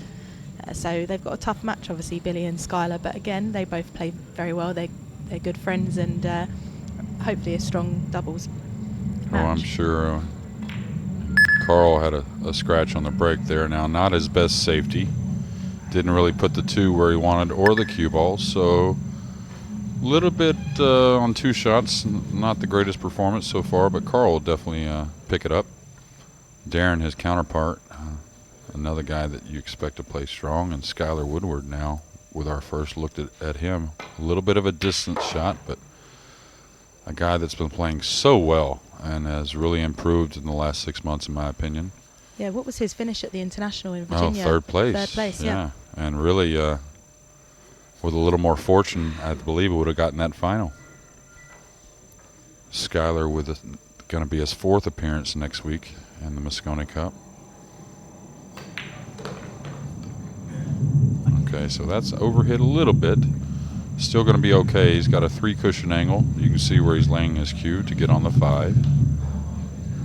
So they've got a tough match, obviously, Billy and Skylar. But again, they both play very well. They're good friends, and hopefully a strong doubles match. Oh, I'm sure Carl had a scratch on the break there. Now, not his best safety. Didn't really put the two where he wanted or the cue ball. So a little bit on 2 shots. Not the greatest performance so far, but Carl will definitely pick it up. Darren, his counterpart, another guy that you expect to play strong, and Skylar Woodward now with our first look at him. A little bit of a distance shot, but a guy that's been playing so well and has really improved in the last 6 months, in my opinion. Yeah, what was his finish at the International in Virginia? Oh, 3rd place. 3rd place, yeah. And really, with a little more fortune, I believe it would have gotten that final. Skylar with going to be his 4th appearance next week in the Mosconi Cup. Okay, so that's overhit a little bit. Still going to be okay. He's got a 3 cushion angle. You can see where he's laying his cue to get on the 5.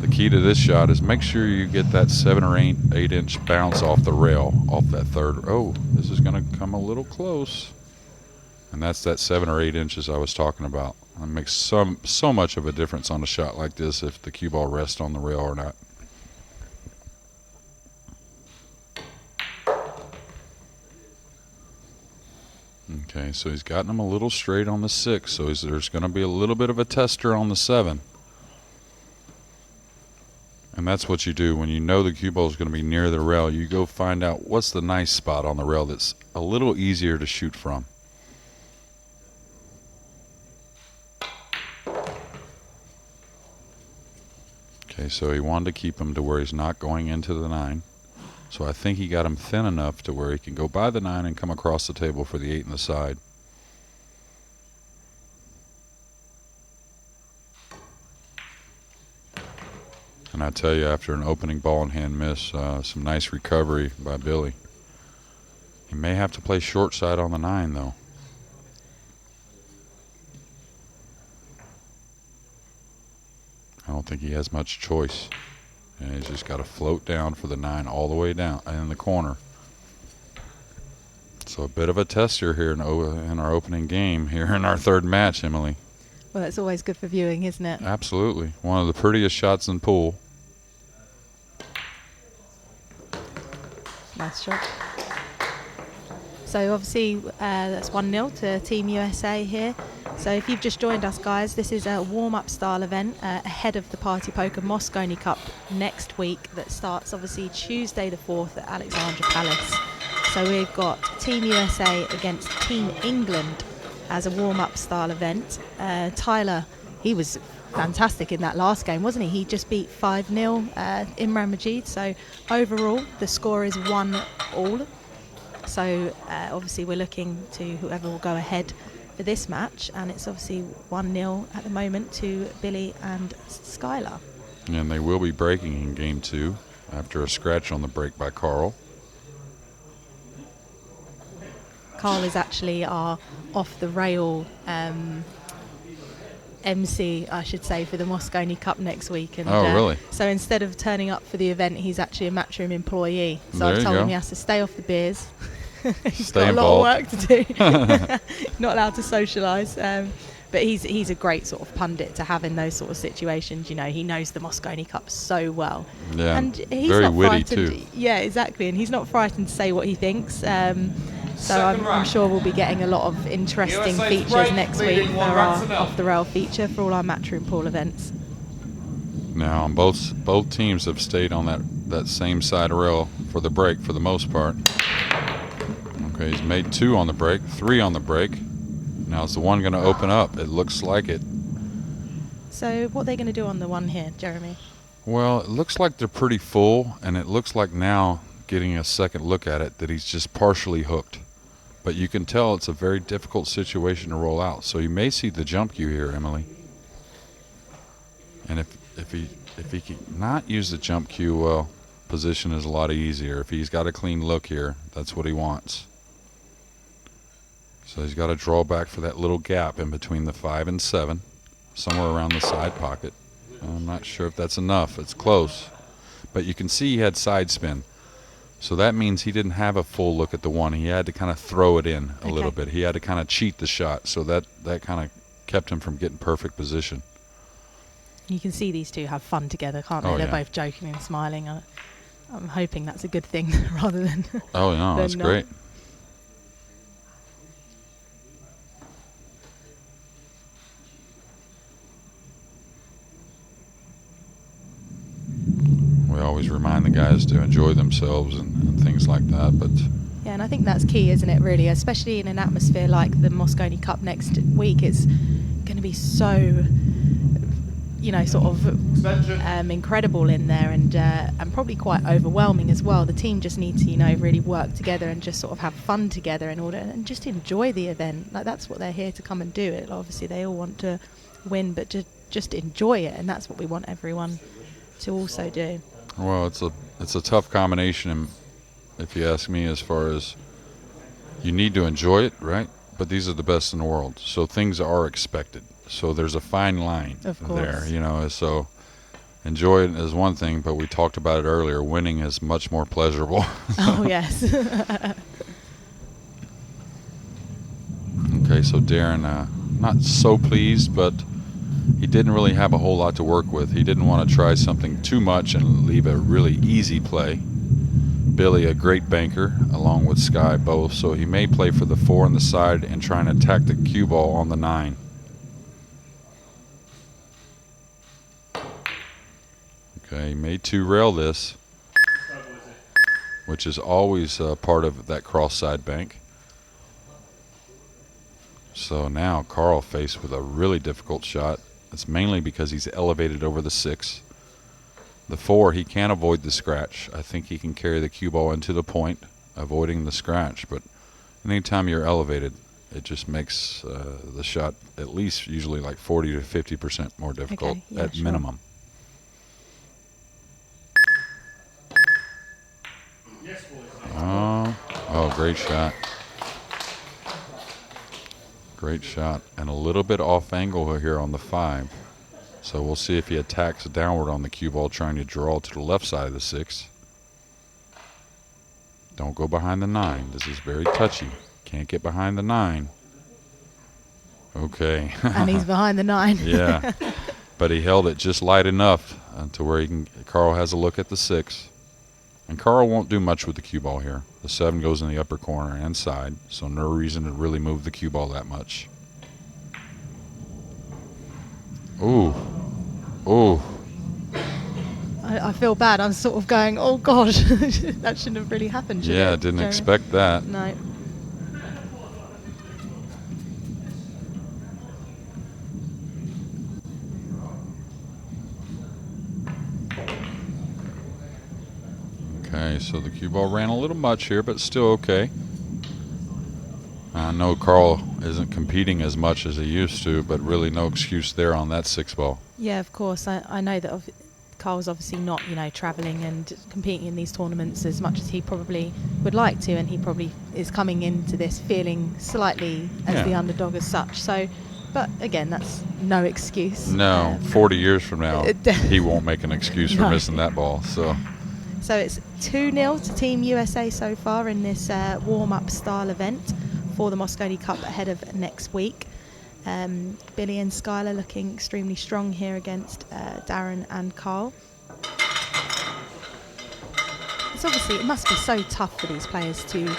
The key to this shot is make sure you get that 7 or 8 inch bounce off the rail, off that 3rd. Oh, this is going to come a little close. And that's that 7 or 8 inches I was talking about. It makes so much of a difference on a shot like this if the cue ball rests on the rail or not. Okay, so he's gotten him a little straight on the 6, so there's going to be a little bit of a tester on the 7. And that's what you do when you know the cue ball is going to be near the rail. You go find out what's the nice spot on the rail that's a little easier to shoot from. Okay, so he wanted to keep him to where he's not going into the 9. So I think he got him thin enough to where he can go by the 9 and come across the table for the 8 and the side. And I tell you, after an opening ball and hand miss, some nice recovery by Billy. He may have to play short side on the 9, though. I don't think he has much choice. And he's just got to float down for the 9 all the way down in the corner. So a bit of a tester here in our opening game here in our 3rd match, Emily. Well, it's always good for viewing, isn't it? Absolutely. One of the prettiest shots in pool. Nice shot. So obviously that's 1-0 to Team USA here. So if you've just joined us, guys, this is a warm-up style event ahead of the Party Poker Mosconi Cup next week that starts obviously Tuesday the 4th at Alexandra Palace. So we've got Team USA against Team England as a warm-up style event. Tyler, he was fantastic in that last game, wasn't he? He just beat 5-0 Imran Majid. So overall, the score is 1-1. So obviously we're looking to whoever will go ahead for this match, and it's obviously 1-0 at the moment to Billy and Skylar. And they will be breaking in game 2 after a scratch on the break by Carl. Carl is actually our off-the-rail MC, I should say, for the Mosconi Cup next week. And, oh, really? So instead of turning up for the event, he's actually a Matchroom employee. So there I've told go. him he has to stay off the beers. He's Stay got involved. a lot of work to do. Not allowed to socialise. But he's a great sort of pundit to have in those sort of situations. You know, he knows the Mosconi Cup so well. Yeah, and he's very not witty frightened. too. Yeah, exactly. And he's not frightened to say what he thinks. So I'm sure we'll be getting a lot of interesting USA features break, next week leading for 1 our run to nil. off-the-rail feature for all our Matchroom pool events. Now, both teams have stayed on that same side rail for the break for the most part. Okay, he's made 2 on the break, 3 on the break. Now is the one going to open up? It looks like it. So what are they going to do on the one here, Jeremy? Well, it looks like they're pretty full, and it looks like now, getting a second look at it, that he's just partially hooked. But you can tell it's a very difficult situation to roll out. So you may see the jump cue here, Emily. And if he can not use the jump cue, well, position is a lot easier. If he's got a clean look here, that's what he wants. So he's got to draw back for that little gap in between the 5 and 7. somewhere around the side pocket. I'm not sure if that's enough. It's close. But you can see he had side spin. So that means he didn't have a full look at the one. He had to kind of throw it in a little bit. He had to kind of cheat the shot. So that kind of kept him from getting perfect position. You can see these two have fun together, can't they? Oh, They're yeah. both joking and smiling. I'm hoping that's a good thing rather than. Oh, no, that's not. great. We always remind the guys to enjoy themselves and things like that, but Yeah, and I think that's key, isn't it, really? Especially in an atmosphere like the Mosconi Cup next week. It's going to be so, sort of incredible in there and probably quite overwhelming as well. The team just needs to, really work together and just sort of have fun together in order and just enjoy the event. Like, that's what they're here to come and do. It obviously, they all want to win, but just enjoy it, and that's what we want everyone to also do. well, it's a tough combination, if you ask me, as far as you need to enjoy it, right? But these are the best in the world, so things are expected. So there's a fine line there, so enjoy it is one thing, but we talked about it earlier. Winning is much more pleasurable. Oh, yes. Okay, so Darren, not so pleased, but he didn't really have a whole lot to work with. He didn't want to try something too much and leave a really easy play. Billy, a great banker, along with Sky both, so he may play for the 4 on the side and try and attack the cue ball on the 9. Okay, he may 2-rail this, which is always part of that cross side bank. So now Carl faced with a really difficult shot. It's mainly because he's elevated over the 6. The 4, he can't avoid the scratch. I think he can carry the cue ball into the point, avoiding the scratch. But anytime you're elevated, it just makes the shot at least usually like 40 to 50% more difficult at minimum. Oh, great shot. Great shot. And a little bit off angle here on the 5. So we'll see if he attacks downward on the cue ball, trying to draw to the left side of the 6. Don't go behind the 9. This is very touchy. Can't get behind the 9. Okay. And he's behind the 9. Yeah. But he held it just light enough to where Carl has a look at the 6. And Carl won't do much with the cue ball here. The 7 goes in the upper corner and side, so no reason to really move the cue ball that much. Ooh. Ooh. I feel bad. I'm sort of going, oh, gosh, that shouldn't have really happened. Yeah, didn't expect that. No. Okay, so the cue ball ran a little much here, but still okay. I know Carl isn't competing as much as he used to, but really no excuse there on that 6 ball. Yeah, of course. I know that Carl's obviously not, travelling and competing in these tournaments as much as he probably would like to, and he probably is coming into this feeling slightly as the underdog as such. So, but again, that's no excuse. No, 40 years from now, he won't make an excuse for missing that ball. So it's 2-0 to Team USA so far in this warm-up style event for the Mosconi Cup ahead of next week. Billy and Skylar looking extremely strong here against Darren and Carl. It must be so tough for these players to,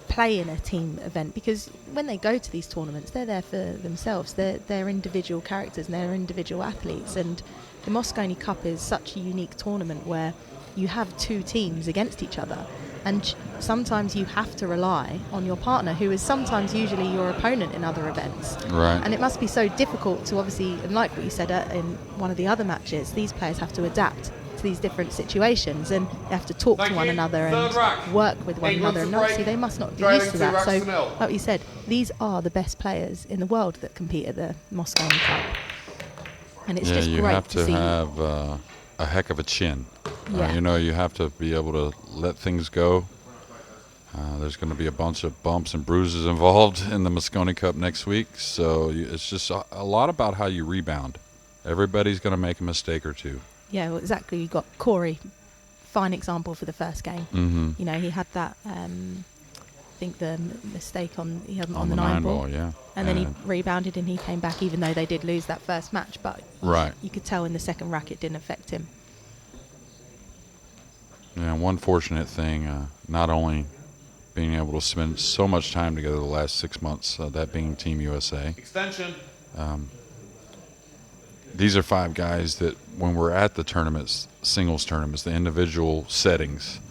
play in a team event, because when they go to these tournaments, they're there for themselves. They're individual characters and they're individual athletes. And the Mosconi Cup is such a unique tournament where you have 2 teams against each other. And sometimes you have to rely on your partner, who is sometimes usually your opponent in other events. Right. And it must be so difficult to obviously, and like what you said in one of the other matches, these players have to adapt to these different situations, and they have to talk to one another and work with one another. And obviously they must not be used to that. So, like you said, these are the best players in the world that compete at the Mosconi Cup. And it's just great to see. You have to have a heck of a chin. Yeah. You have to be able to let things go, There's going to be a bunch of bumps and bruises involved in the Mosconi Cup next week, so it's just a lot about how you rebound. Everybody's going to make a mistake or two. Yeah, well, exactly. You got Corey, fine example for the first game. Mm-hmm. You know, he had that. I think the mistake on the 9 ball, ball, yeah. and then he rebounded and he came back, even though they did lose that first match. But right, you could tell in the second rack it didn't affect him. Yeah, one fortunate thing, not only being able to spend so much time together the last 6 months, that being Team USA. Extension. These are 5 guys that when we're at the tournaments, singles tournaments, the individual settings,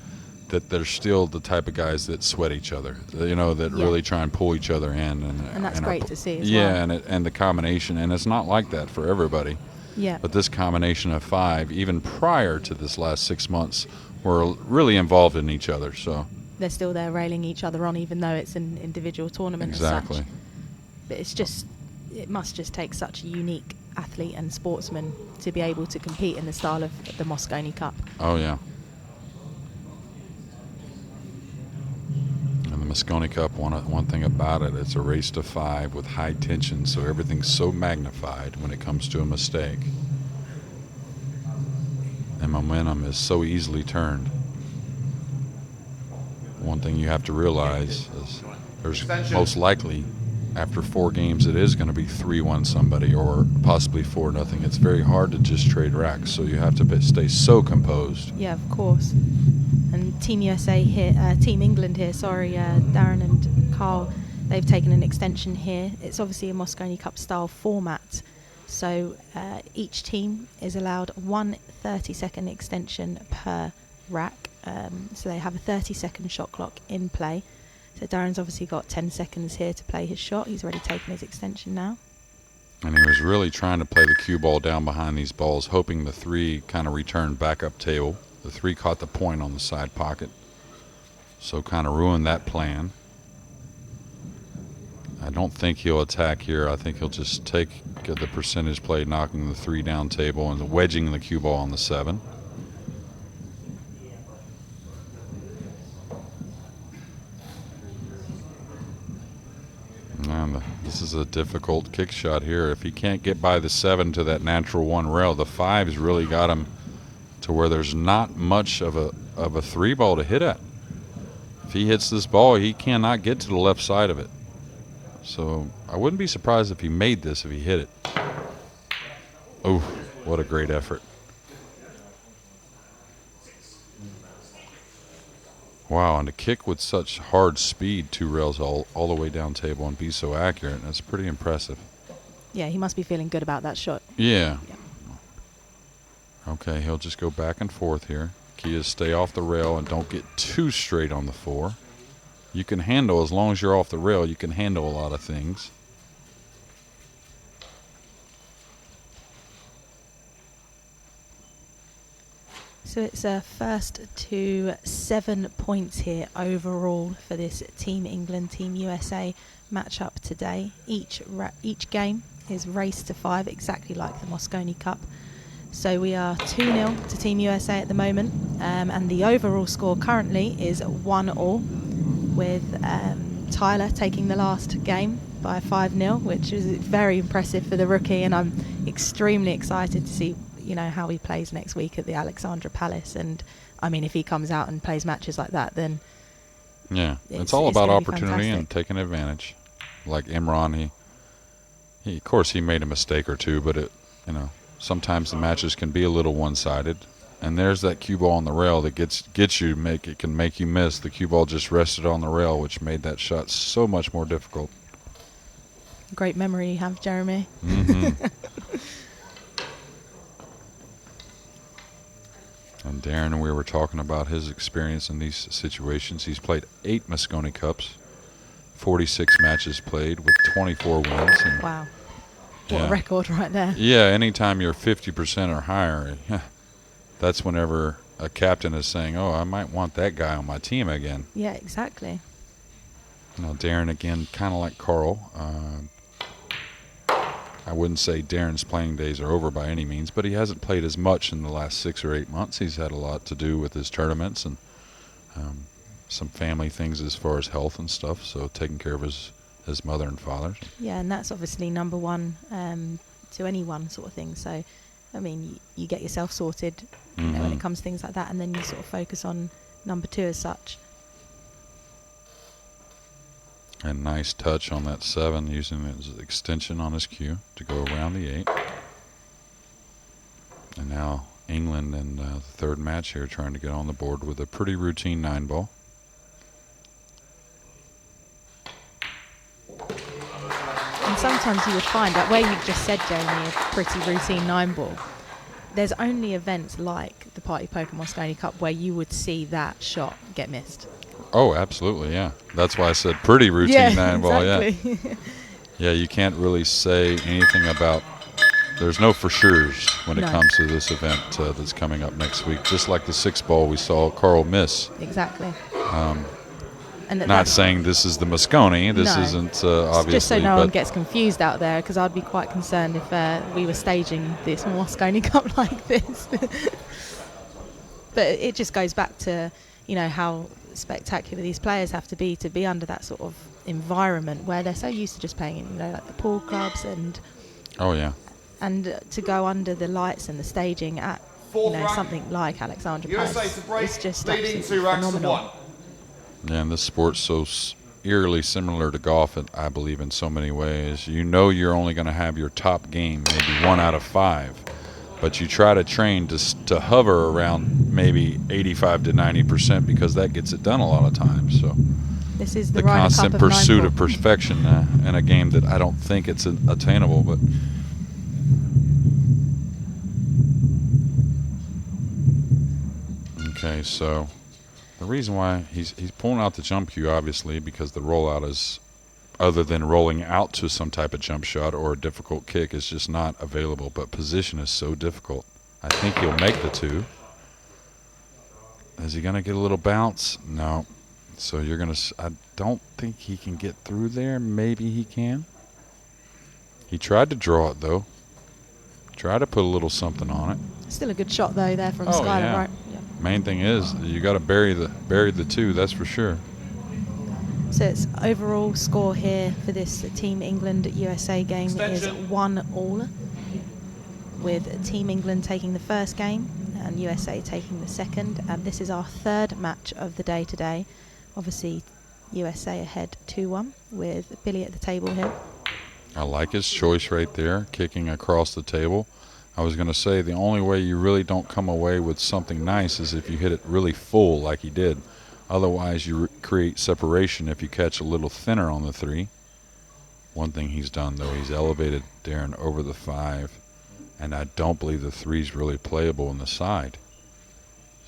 that they're still the type of guys that sweat each other, you know, that really try and pull each other in. And that's great to see as well. Yeah, and the combination, and it's not like that for everybody. Yeah. But this combination of 5, even prior to this last 6 months, were really involved in each other, so. They're still there railing each other on, even though it's an individual tournament. Exactly. As such. But it must just take such a unique athlete and sportsman to be able to compete in the style of the Mosconi Cup. Oh, yeah. And the Mosconi Cup, one thing about it, it's a race to 5 with high tension, so everything's so magnified when it comes to a mistake. And momentum is so easily turned. One thing you have to realize is there's most likely, after 4 games, it is going to be 3-1 somebody or possibly 4-0. It's very hard to just trade racks, so you have to stay so composed. Yeah, of course. And Team USA here, Team England here, Darren and Carl, they've taken an extension here. It's obviously a Mosconi Cup style format, so each team is allowed 1 30-second extension per rack. So they have a 30-second shot clock in play. So Darren's obviously got 10 seconds here to play his shot. He's already taken his extension now. And he was really trying to play the cue ball down behind these balls, hoping the 3 kind of returned back up table. The 3 caught the point on the side pocket, so kind of ruined that plan. I don't think he'll attack here. I think he'll just take the percentage play, knocking the 3 down table and wedging the cue ball on the 7. And this is a difficult kick shot here. If he can't get by the 7 to that natural 1 rail, the 5's really got him to where there's not much of a 3 ball to hit at. If he hits this ball, he cannot get to the left side of it. So I wouldn't be surprised if he made this if he hit it. Oh, what a great effort. Wow, and to kick with such hard speed 2 rails all the way down table and be so accurate, that's pretty impressive. Yeah, he must be feeling good about that shot. Yeah. Okay, he'll just go back and forth here. Key is stay off the rail and don't get too straight on the 4. You can handle, as long as you're off the rail, you can handle a lot of things. So it's a first to 7 points here overall for this Team England, Team USA matchup today. Each game is race to 5, exactly like the Mosconi Cup. So we are 2-0 to Team USA at the moment, and the overall score currently is 1-1, with Tyler taking the last game by 5-0, which is very impressive for the rookie, and I'm extremely excited to see how he plays next week at the Alexandra Palace. And I mean, if he comes out and plays matches like that, then yeah, it's all about opportunity and fantastic. taking advantage. Like Imran, he of course he made a mistake or two, but sometimes the matches can be a little one-sided. And there's that cue ball on the rail that gets you, can make you miss. The cue ball just rested on the rail, which made that shot so much more difficult. Great memory you have, Jeremy. Mm-hmm. And Darren, we were talking about his experience in these situations. He's played 8 Mosconi Cups, 46 matches played with 24 wins. And wow. What a record right there. Yeah, anytime you're 50% or higher, that's whenever a captain is saying, oh, I might want that guy on my team again. Yeah, exactly. Now, Darren, again, kind of like Carl. I wouldn't say Darren's playing days are over by any means, but he hasn't played as much in the last 6 or 8 months. He's had a lot to do with his tournaments and some family things as far as health and stuff, so taking care of his mother and father. Yeah, and that's obviously number one to anyone sort of thing. So, I mean, you get yourself sorted you know, when it comes to things like that, and then you sort of focus on number two as such. And nice touch on that 7, using his extension on his cue to go around the 8. And now England in the third match here, trying to get on the board with a pretty routine 9-ball. And sometimes you would find that where you've just said, Jamie, a pretty routine 9-ball, there's only events like the Party Poker Mosconi Cup where you would see that shot get missed. Oh, absolutely, yeah. That's why I said pretty routine 9-ball, exactly. yeah. Yeah, you can't really say anything about, there's no for sures when it comes to this event that's coming up next week. Just like the 6-ball we saw Carl miss. Exactly. And not saying this is the Mosconi. This isn't obviously. Just so no one gets confused out there, because I'd be quite concerned if we were staging this Mosconi Cup like this. But it just goes back to, you know, how spectacular these players have to be under that sort of environment where they're so used to just playing in, you know, like the pool clubs and. Oh yeah. And to go under the lights and the staging at, you know, something like Alexandra Palace, it's just absolutely phenomenal. Yeah, and this sport's so eerily similar to golf, I believe, in so many ways. You know you're only going to have your top game, maybe 1 out of 5, but you try to train to hover around maybe 85 to 90% because that gets it done a lot of times. So this is the constant pursuit of perfection in a game that I don't think it's attainable, but. Okay, so the reason why he's pulling out the jump cue, obviously, because the rollout is, other than rolling out to some type of jump shot or a difficult kick, is just not available. But position is so difficult. I think he'll make the 2. Is he going to get a little bounce? No. So you're going to, I don't think he can get through there. Maybe he can. He tried to draw it, though. Tried to put a little something on it. Still a good shot, though, there from Styer, yeah. right? Yeah. Main thing is you got to bury the 2, that's for sure. So it's overall score here for this Team England USA game is 1-1, with Team England taking the first game and USA taking the second. And this is our third match of the day today. Obviously, USA ahead 2-1 with Billy at the table here. I like his choice right there, kicking across the table. I was going to say the only way you really don't come away with something nice is if you hit it really full like he did. Otherwise, you create separation if you catch a little thinner on the 3. One thing he's done, though, he's elevated Darren over the 5, and I don't believe the 3's really playable in the side.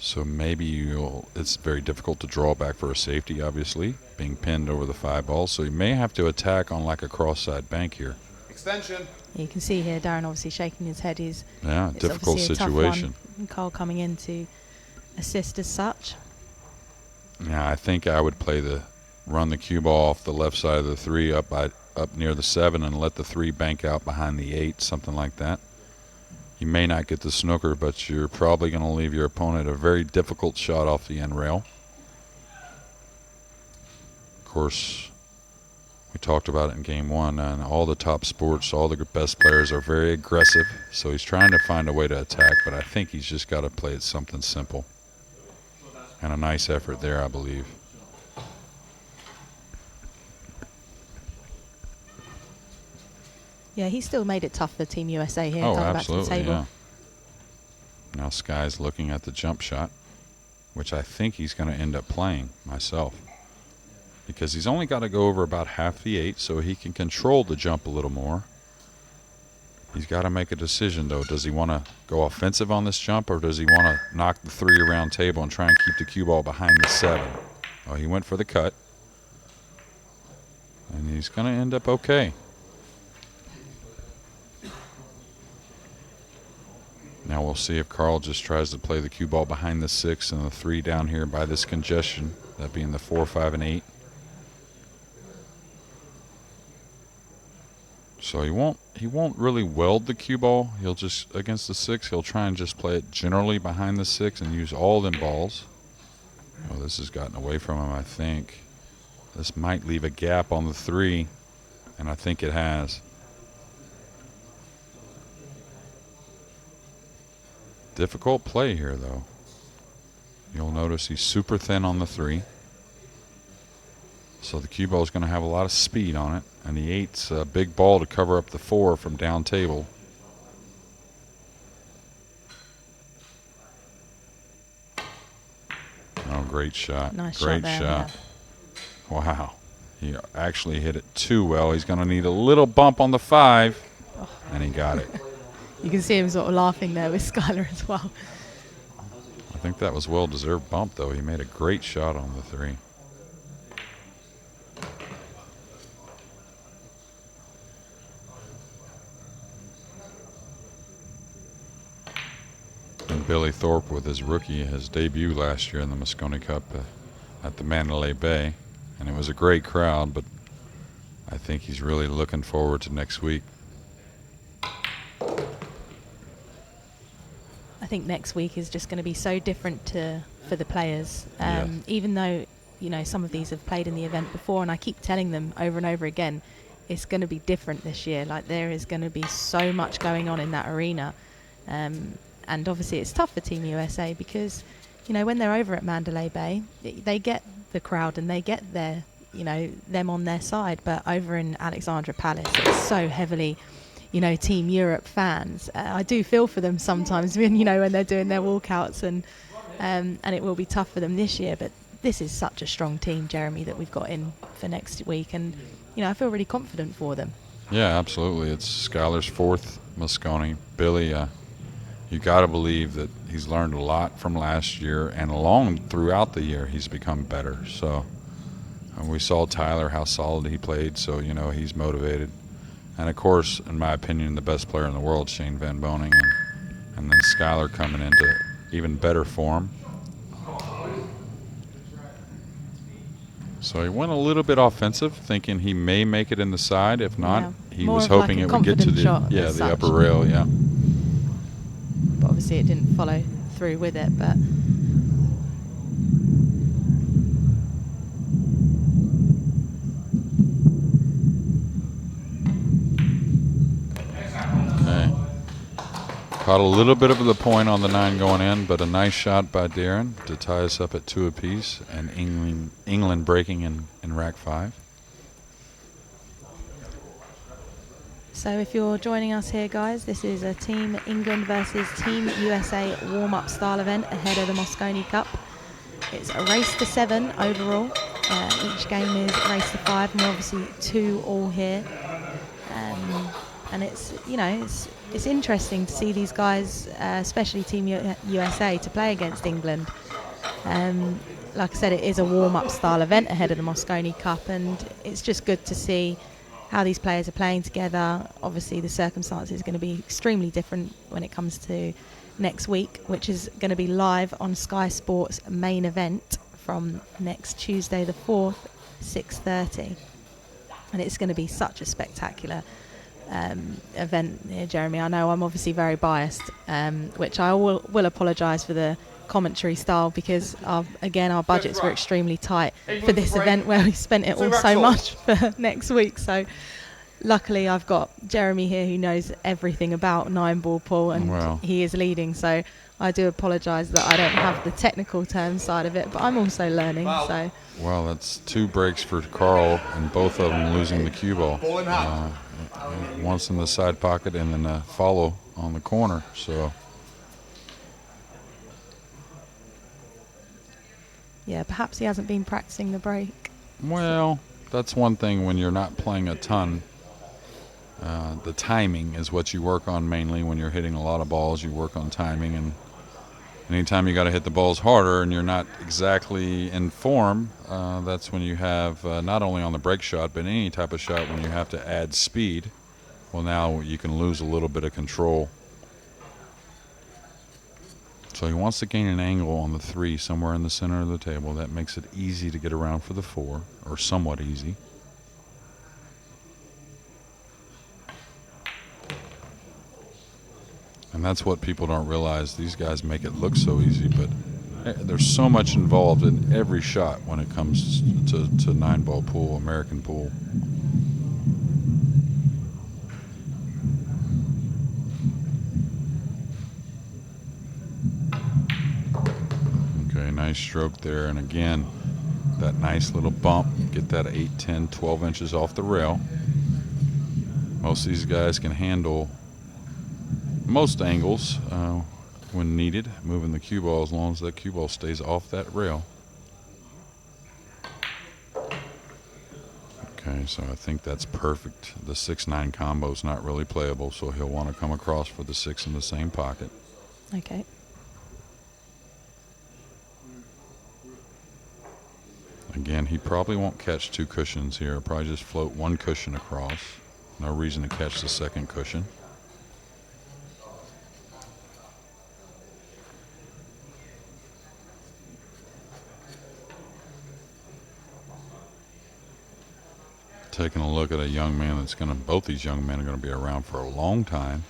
So maybe it's very difficult to draw back for a safety, obviously, being pinned over the 5-ball. So you may have to attack on like a cross-side bank here. Extension. You can see here Darren obviously shaking his head. It's difficult situation. And Carl coming in to assist as such. Yeah, I think I would run the cue ball off the left side of the 3 up near the 7 and let the 3 bank out behind the 8, something like that. You may not get the snooker, but you're probably going to leave your opponent a very difficult shot off the end rail. Of course, we talked about it in game 1, and all the top sports, all the best players are very aggressive, so he's trying to find a way to attack, but I think he's just got to play it something simple. And a nice effort there, I believe. Yeah, he still made it tough for Team USA here. Oh, absolutely, back to the table. Yeah. Now Sky's looking at the jump shot, which I think he's going to end up playing myself. Because he's only got to go over about half the 8, so he can control the jump a little more. He's got to make a decision, though. Does he want to go offensive on this jump, or does he want to knock the 3 around table and try and keep the cue ball behind the 7? Oh, he went for the cut. And he's going to end up okay. Now we'll see if Carl just tries to play the cue ball behind the 6 and the 3 down here by this congestion, that being the 4, 5, and 8. So he won't really weld the cue ball. He'll just, against the 6, he'll try and just play it generally behind the 6 and use all them balls. Oh, this has gotten away from him, I think. This might leave a gap on the 3, and I think it has. Difficult play here, though. You'll notice he's super thin on the 3. So the cue ball is going to have a lot of speed on it. And the 8's a big ball to cover up the 4 from down table. Oh, great shot. Nice great shot there, shot. Yeah. Wow. He actually hit it too well. He's going to need a little bump on the 5. Oh. And he got it. You can see him sort of laughing there with Skylar as well. I think that was well-deserved bump, though. He made a great shot on the 3. And Billy Thorpe with his debut last year in the Mosconi Cup at the Mandalay Bay. And it was a great crowd, but I think he's really looking forward to next week. I think next week is just going to be so different for the players. Yeah. Even though, you know, some of these have played in the event before, and I keep telling them over and over again, it's going to be different this year. Like, there is going to be so much going on in that arena. And obviously it's tough for Team USA because, you know, when they're over at Mandalay Bay, they get the crowd and they get their, you know, them on their side. But over in Alexandra Palace, it's so heavily, you know, Team Europe fans. I do feel for them sometimes when, you know, when they're doing their walkouts, and it will be tough for them this year. But this is such a strong team, Jeremy, that we've got in for next week, and, you know, I feel really confident for them. Yeah, absolutely. It's Skylar's 4th Mosconi. Billy, you got to believe that he's learned a lot from last year, and along throughout the year he's become better. So we saw Tyler, how solid he played, so, you know, he's motivated. And, of course, in my opinion, the best player in the world, Shane Van Boening, and then Skylar coming into even better form. So he went a little bit offensive, thinking he may make it in the side. If not, he More was of like hoping a it would get to confident shot the as upper such. rail, yeah. But obviously it didn't follow through with it. But Okay. Caught a little bit of the point on the 9 going in, but a nice shot by Darren to tie us up at 2 apiece, and England breaking in rack 5. so if you're joining us here, guys, this is a Team England versus Team USA warm-up style event ahead of the Mosconi Cup. It's a race to 7 overall. Each game is a race to 5, and we're obviously 2 all here. And it's, you know, it's interesting to see these guys, especially Team USA, to play against England. Like I said, it is a warm-up style event ahead of the Mosconi Cup, and it's just good to see how these players are playing together. Obviously, the circumstances are going to be extremely different when it comes to next week, which is going to be live on Sky Sports main event from next Tuesday the 4th, 6:30. And it's going to be such a spectacular event here, Jeremy. I know I'm obviously very biased, which I will apologise for the commentary style, because our budgets were extremely tight for this event, where we spent it all so much for next week. So luckily I've got Jeremy here who knows everything about 9-ball pool, and he is leading, so I do apologise that I don't have the technical term side of it, but I'm also learning. So well, that's 2 breaks for Carl, and both of them losing the cue ball. Once in the side pocket and then a follow on the corner. So yeah, perhaps he hasn't been practicing the break. Well, that's one thing when you're not playing a ton. The timing is what you work on mainly when you're hitting a lot of balls. You work on timing, and anytime you got to hit the balls harder and you're not exactly in form, that's when you have not only on the break shot, but any type of shot when you have to add speed. Well, now you can lose a little bit of control. So he wants to gain an angle on the 3 somewhere in the center of the table. That makes it easy to get around for the 4, or somewhat easy. And that's what people don't realize. These guys make it look so easy, but there's so much involved in every shot when it comes to 9-ball pool, American pool. Okay, nice stroke there, and again, that nice little bump, get that 8, 10, 12 inches off the rail. Most of these guys can handle most angles when needed, moving the cue ball as long as that cue ball stays off that rail. Okay, so I think that's perfect. The 6-9 combo is not really playable, so he'll want to come across for the 6 in the same pocket. Okay. Again, he probably won't catch 2 cushions here. Probably just float 1 cushion across. No reason to catch the 2nd cushion. Taking a look at a young man that's going to, both these young men are going to be around for a long time.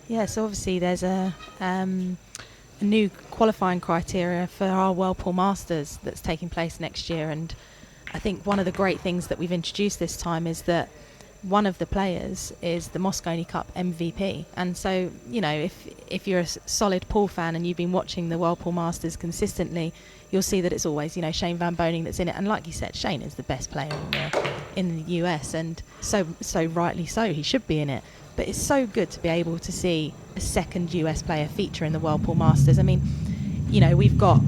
Yeah, so obviously there's a new qualifying criteria for our Whirlpool Masters that's taking place next year, and I think one of the great things that we've introduced this time is that one of the players is the Mosconi Cup MVP. And so, you know, if you're a solid pool fan and you've been watching the Whirlpool Masters consistently, you'll see that it's always, you know, Shane Van Boening that's in it. And like you said, Shane is the best player in the US, and so rightly so, he should be in it. But it's so good to be able to see a second US player feature in the Whirlpool Masters. I mean, you know, we've got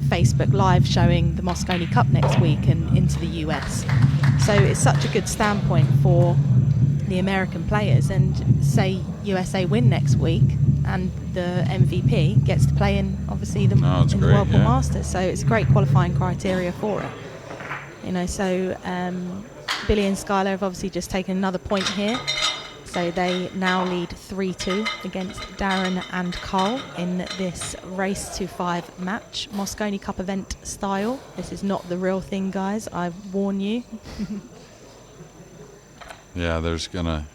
Facebook Live showing the Mosconi Cup next week and into the US. So it's such a good standpoint for the American players. And say USA win next week and the MVP gets to play in, obviously, the Whirlpool Masters. So it's a great qualifying criteria for it. You know, so Billy and Skylar have obviously just taken another point here. So they now lead 3-2 against Darren and Carl in this race to 5 match, Mosconi Cup event style. This is not the real thing, guys. I warn you. Yeah,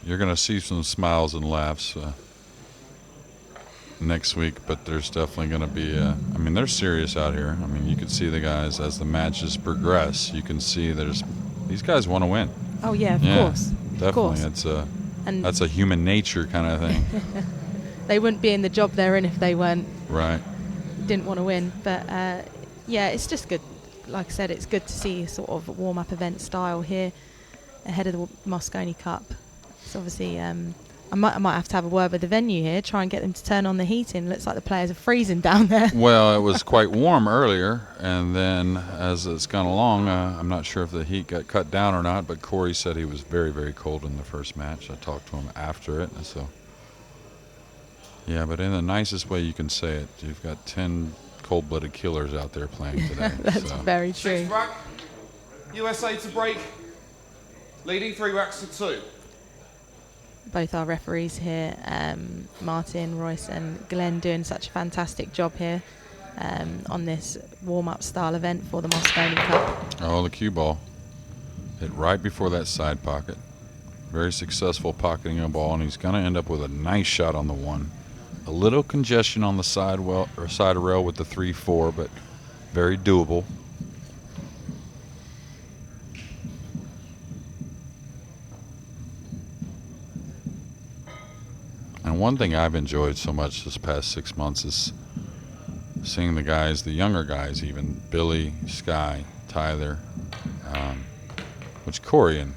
you're gonna see some smiles and laughs next week, but there's definitely gonna be. I mean, they're serious out here. I mean, you can see the guys as the matches progress. You can see these guys want to win. Oh yeah, of course. Definitely, of course. That's a human nature kind of thing. They wouldn't be in the job they're in if they didn't want to win. But yeah, it's just good. Like I said, it's good to see sort of a warm-up event style here ahead of the Mosconi Cup. So obviously, I might have to have a word with the venue here, try and get them to turn on the heating. Looks like the players are freezing down there. Well, it was quite warm earlier, and then as it's gone along, I'm not sure if the heat got cut down or not, but Corey said he was very, very cold in the first match. I talked to him after it, and so yeah, but in the nicest way you can say it, you've got 10 cold-blooded killers out there playing today. That's very true. 6th rack, USA to break, leading 3 racks to 2. Both our referees here, Martin, Royce and Glenn, doing such a fantastic job here on this warm-up style event for the Mosconi Cup. Oh, the cue ball hit right before that side pocket. Very successful pocketing a ball, and he's going to end up with a nice shot on the 1. A little congestion on the side rail with the 3-4, but very doable. And one thing I've enjoyed so much this past 6 months is seeing the guys, the younger guys even, Billy, Sky, Tyler, which Corey and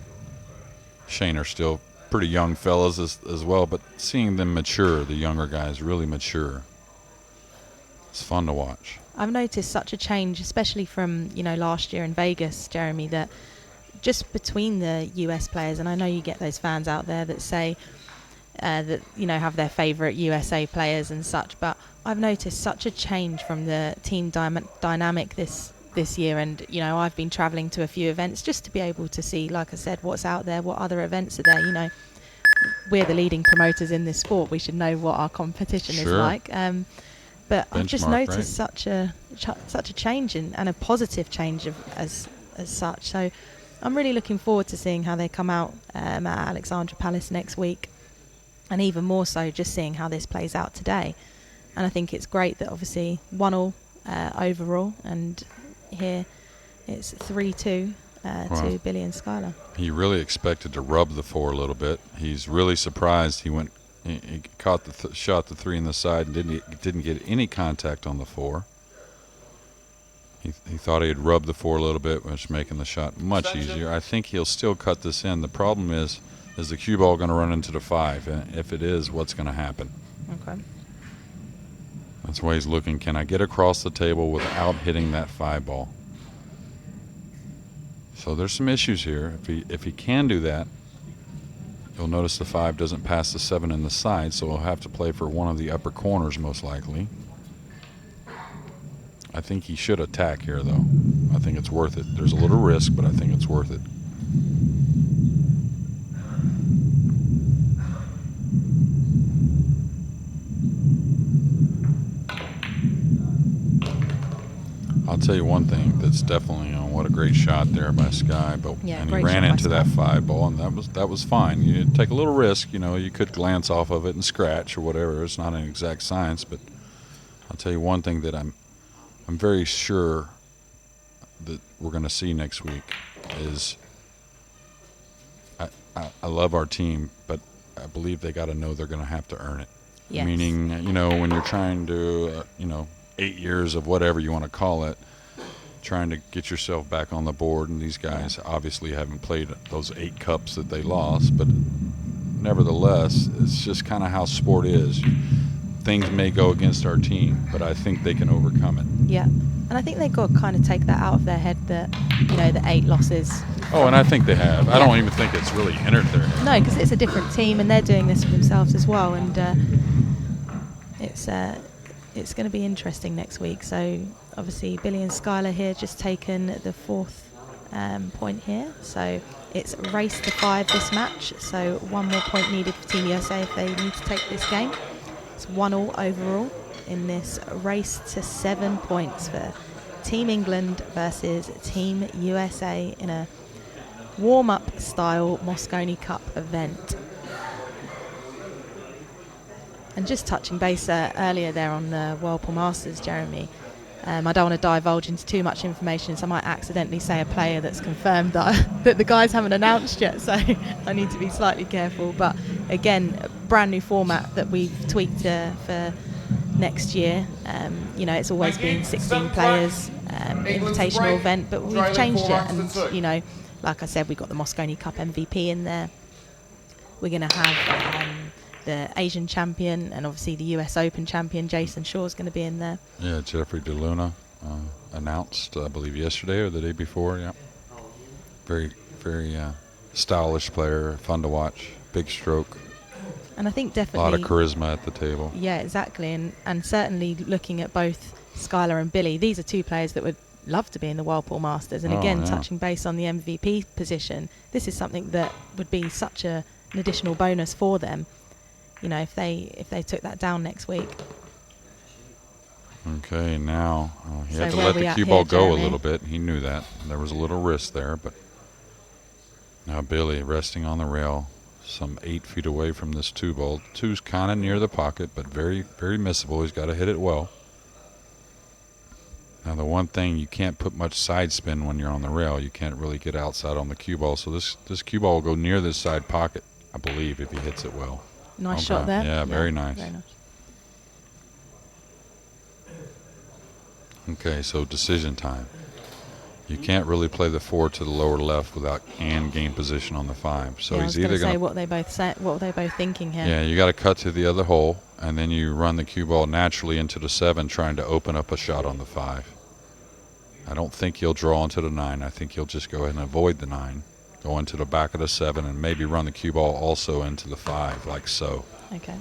Shane are still pretty young fellas as well, but seeing them mature, the younger guys really mature, it's fun to watch. I've noticed such a change, especially from, you know, last year in Vegas, Jeremy, that just between the US players, and I know you get those fans out there that say, that, you know, have their favourite USA players and such, but I've noticed such a change from the team dynamic this year. And, you know, I've been travelling to a few events just to be able to see, like I said, what's out there, what other events are there. You know, we're the leading promoters in this sport, we should know what our competition is like. But I've just noticed such a change and a positive change as such. So I'm really looking forward to seeing how they come out at Alexandra Palace next week. And even more so, just seeing how this plays out today. And I think it's great that obviously 1-1 overall, and here it's 3-2 to Billy and Skylar. He really expected to rub the 4 a little bit. He's really surprised. He caught the shot the 3 in the side and didn't get any contact on the 4. He thought he'd rub the 4 a little bit, which making the shot much easier. I think he'll still cut this in. The problem is the cue ball going to run into the 5? And if it is, what's going to happen? Okay. That's why he's looking. Can I get across the table without hitting that 5 ball? So there's some issues here. If he can do that, you'll notice the 5 doesn't pass the 7 in the side, so he'll have to play for one of the upper corners most likely. I think he should attack here, though. I think it's worth it. There's a little risk, but I think it's worth it. I'll tell you one thing that's definitely what a great shot there by Sky, but and he ran into that 5 ball, and that was fine. You take a little risk, you could glance off of it and scratch or whatever. It's not an exact science, but I'll tell you one thing that I'm very sure that we're going to see next week is I love our team, but I believe they got to know they're going to have to earn it. Yes. Meaning, when you're trying to, 8 years of whatever you want to call it, trying to get yourself back on the board, and these guys obviously haven't played those 8 cups that they lost, but nevertheless, it's just kind of how sport is. Things may go against our team, but I think they can overcome it. Yeah, and I think they've got to kind of take that out of their head that, the 8 losses. Oh, and I think they have. I don't even think it's really entered their head. No, because it's a different team, and they're doing this for themselves as well, and it's going to be interesting next week. So obviously Billy and Skylar here just taken the 4th point here. So it's race to 5 this match. So 1 more point needed for Team USA if they need to take this game. It's 1-1 overall in this race to 7 points for Team England versus Team USA in a warm-up style Mosconi Cup event. And just touching base earlier there on the Whirlpool Masters, Jeremy, I don't want to divulge into too much information, so I might accidentally say a player that's confirmed that the guys haven't announced yet, so I need to be slightly careful. But again, a brand new format that we've tweaked for next year. It's always been 16 players, invitational event, but we've changed it. And, like I said, we've got the Mosconi Cup MVP in there. We're going to have the Asian champion and obviously the US Open champion, Jason Shaw's going to be in there. Yeah, Jeffrey DeLuna announced, I believe, yesterday or the day before. Yeah, very, very stylish player, fun to watch, big stroke. And I think definitely a lot of charisma at the table. Yeah, exactly. And certainly looking at both Skylar and Billy, these are 2 players that would love to be in the Whirlpool Masters. And again, touching base on the MVP position, this is something that would be such an additional bonus for them. If they took that down next week. Okay, now he had to where let we the at cue here, ball go Jeremy? a little bit. He knew that. There was a little risk there, but now Billy resting on the rail, some 8 feet away from this 2 ball. 2's kind of near the pocket, but very, very missable. He's got to hit it well. Now the one thing, you can't put much side spin when you're on the rail. You can't really get outside on the cue ball. So this cue ball will go near this side pocket, I believe, if he hits it well. Nice shot there. Yeah, very nice. Very nice. Okay, so decision time. You can't really play the 4 to the lower left without and gain position on the 5. So yeah, he's either going to say what they both say. What were they both thinking here? Yeah, you got to cut to the other hole, and then you run the cue ball naturally into the 7, trying to open up a shot on the 5. I don't think he'll draw into the 9. I think he'll just go ahead and avoid the 9, go into the back of the 7, and maybe run the cue ball also into the 5, like so. Okay.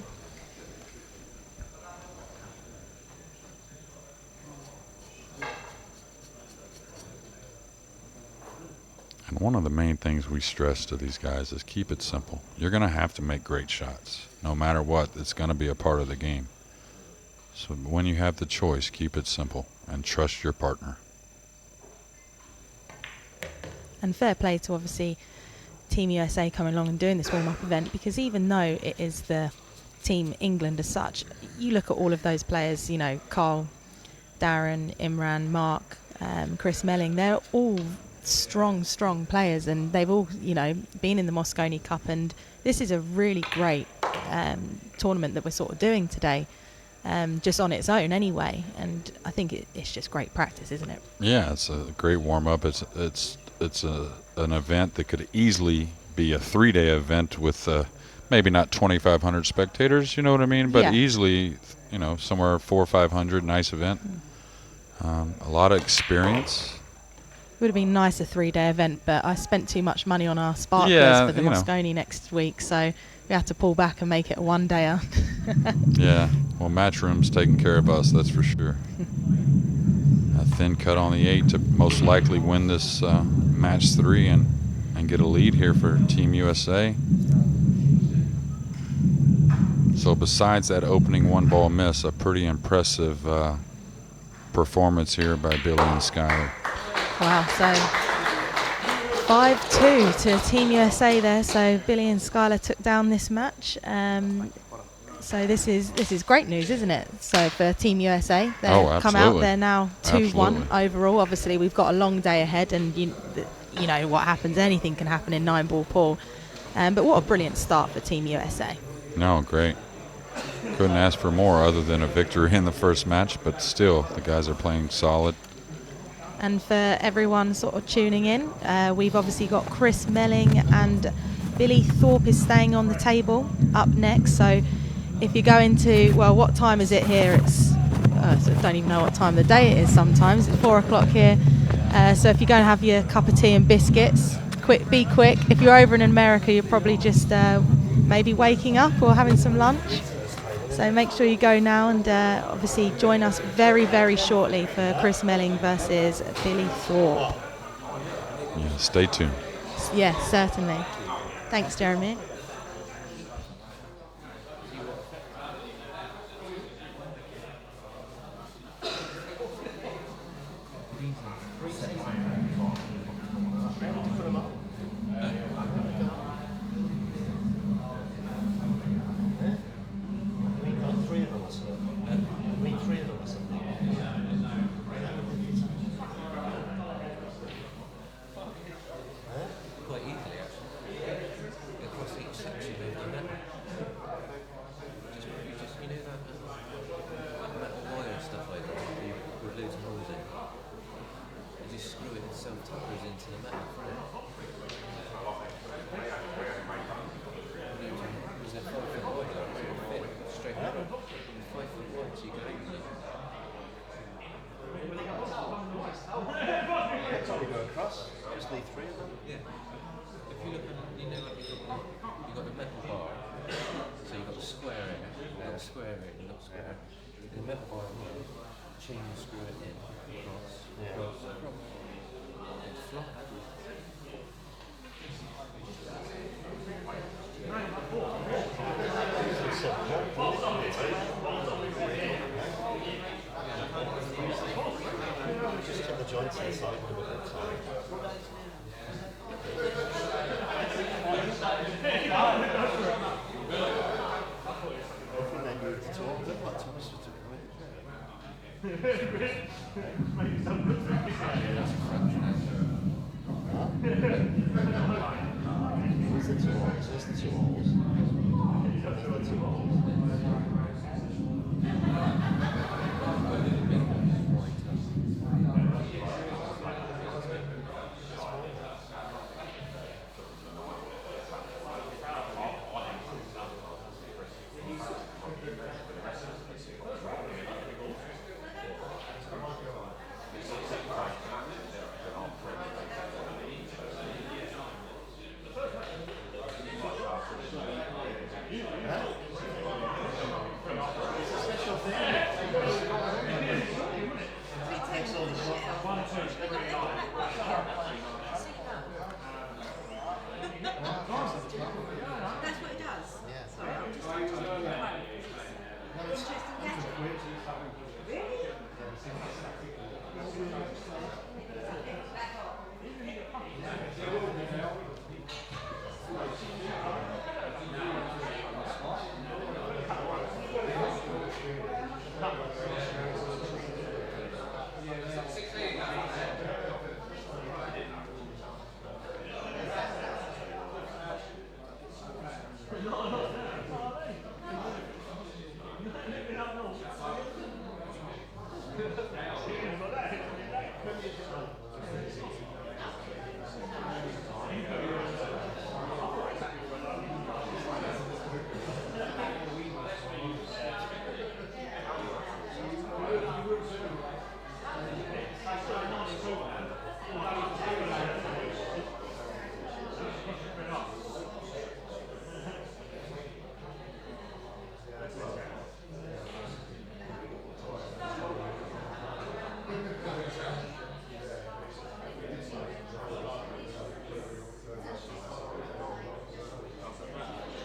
And one of the main things we stress to these guys is keep it simple. You're going to have to make great shots. No matter what, it's going to be a part of the game. So when you have the choice, keep it simple and trust your partner. And fair play to obviously Team USA coming along and doing this warm-up event, because even though it is the Team England as such, you look at all of those players, you know, Carl, Darren, Imran, Mark, Chris Melling, they're all strong players, and they've all, you know, been in the Mosconi Cup, and this is a really great tournament that we're sort of doing today, just on its own anyway, and I think it's just great practice, isn't it? Yeah, it's a great warm-up. It's an event that could easily be a 3-day event with maybe not 2,500 spectators, you know what I mean, but easily, you know, somewhere 400 or 500, nice event. A lot of experience. It would have been nice a 3-day event, but I spent too much money on our sparklers for the Mosconi next week, so we had to pull back and make it a 1-dayer. Yeah, well, Matchroom's taking care of us, that's for sure. A thin cut on the 8 to most likely win this match 3 and get a lead here for Team USA. So besides that opening 1-ball miss, a pretty impressive performance here by Billy and Styer. Wow, so 5-2 to Team USA there. So Billy and Schuyler took down this match. So this is great news, isn't it? So for Team USA, they've come out. They're now 2-1 overall. Obviously, we've got a long day ahead, and you know what happens. Anything can happen in 9-ball pool. But what a brilliant start for Team USA. No, great. Couldn't ask for more other than a victory in the first match, but still, the guys are playing solid. And for everyone sort of tuning in, we've obviously got Chris Melling and Billy Thorpe is staying on the table up next. So if you go into, well, what time is it here? It's, so I don't even know what time of the day it is sometimes. It's 4 o'clock here. So if you go and have your cup of tea and biscuits, be quick. If you're over in America, you're probably just maybe waking up or having some lunch. So make sure you go now, and obviously join us very, very shortly for Chris Melling versus Billy Thorpe. Yeah, stay tuned. Yes, certainly. Thanks, Jeremy.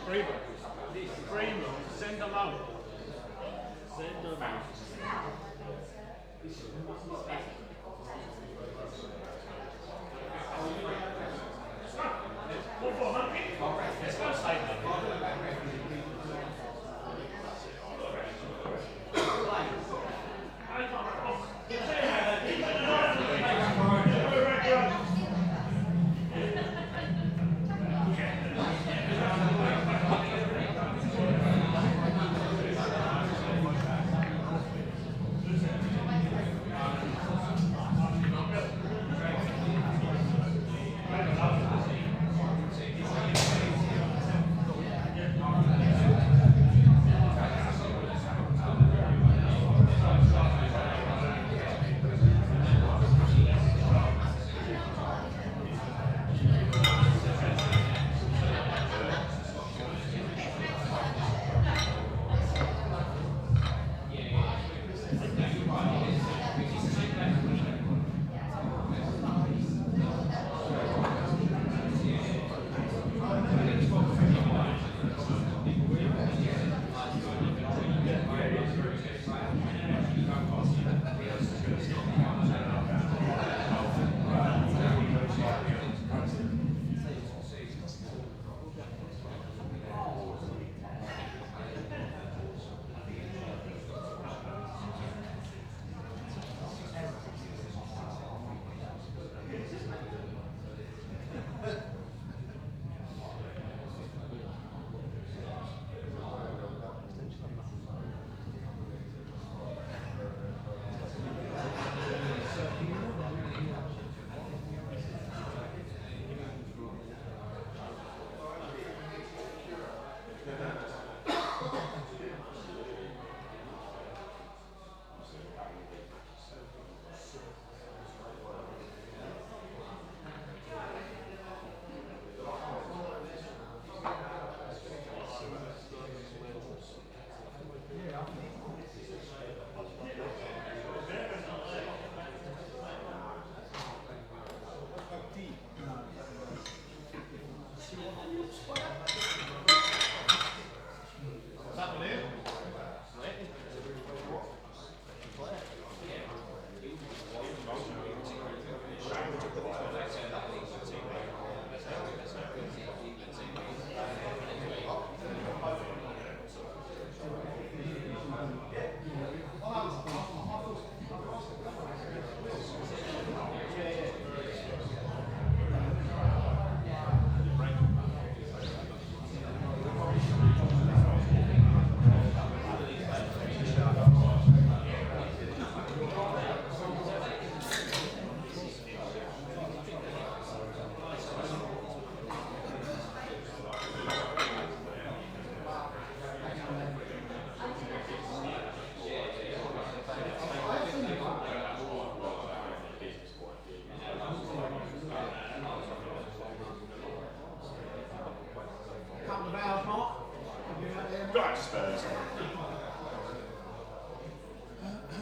Send them out. Send them out.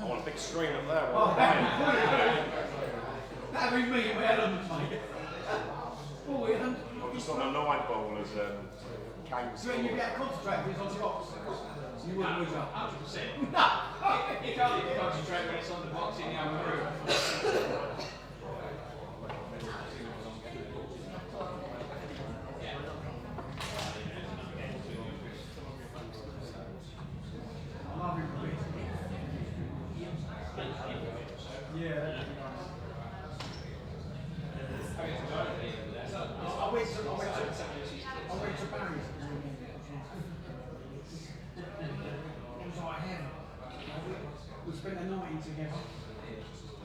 I want a big screen up there. Oh, that'd be me, we had them, mate. Oh, we had them. I'm just on a 9 ball as Kane's. So when you get concentrated, it's on the box. You wouldn't lose up. 100%. No! You can't concentrate when it's on the box in the other room. We spent the night together.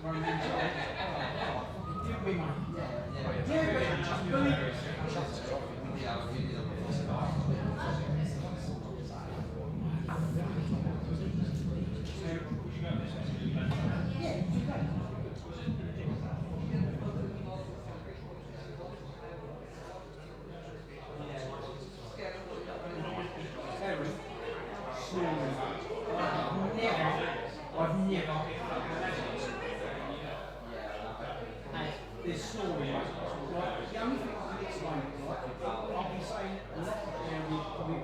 Very nice. Didn't we, mate? Yeah, but believe it. This story, right? The only thing I can explain, right? I'll be saying a lot of them will probably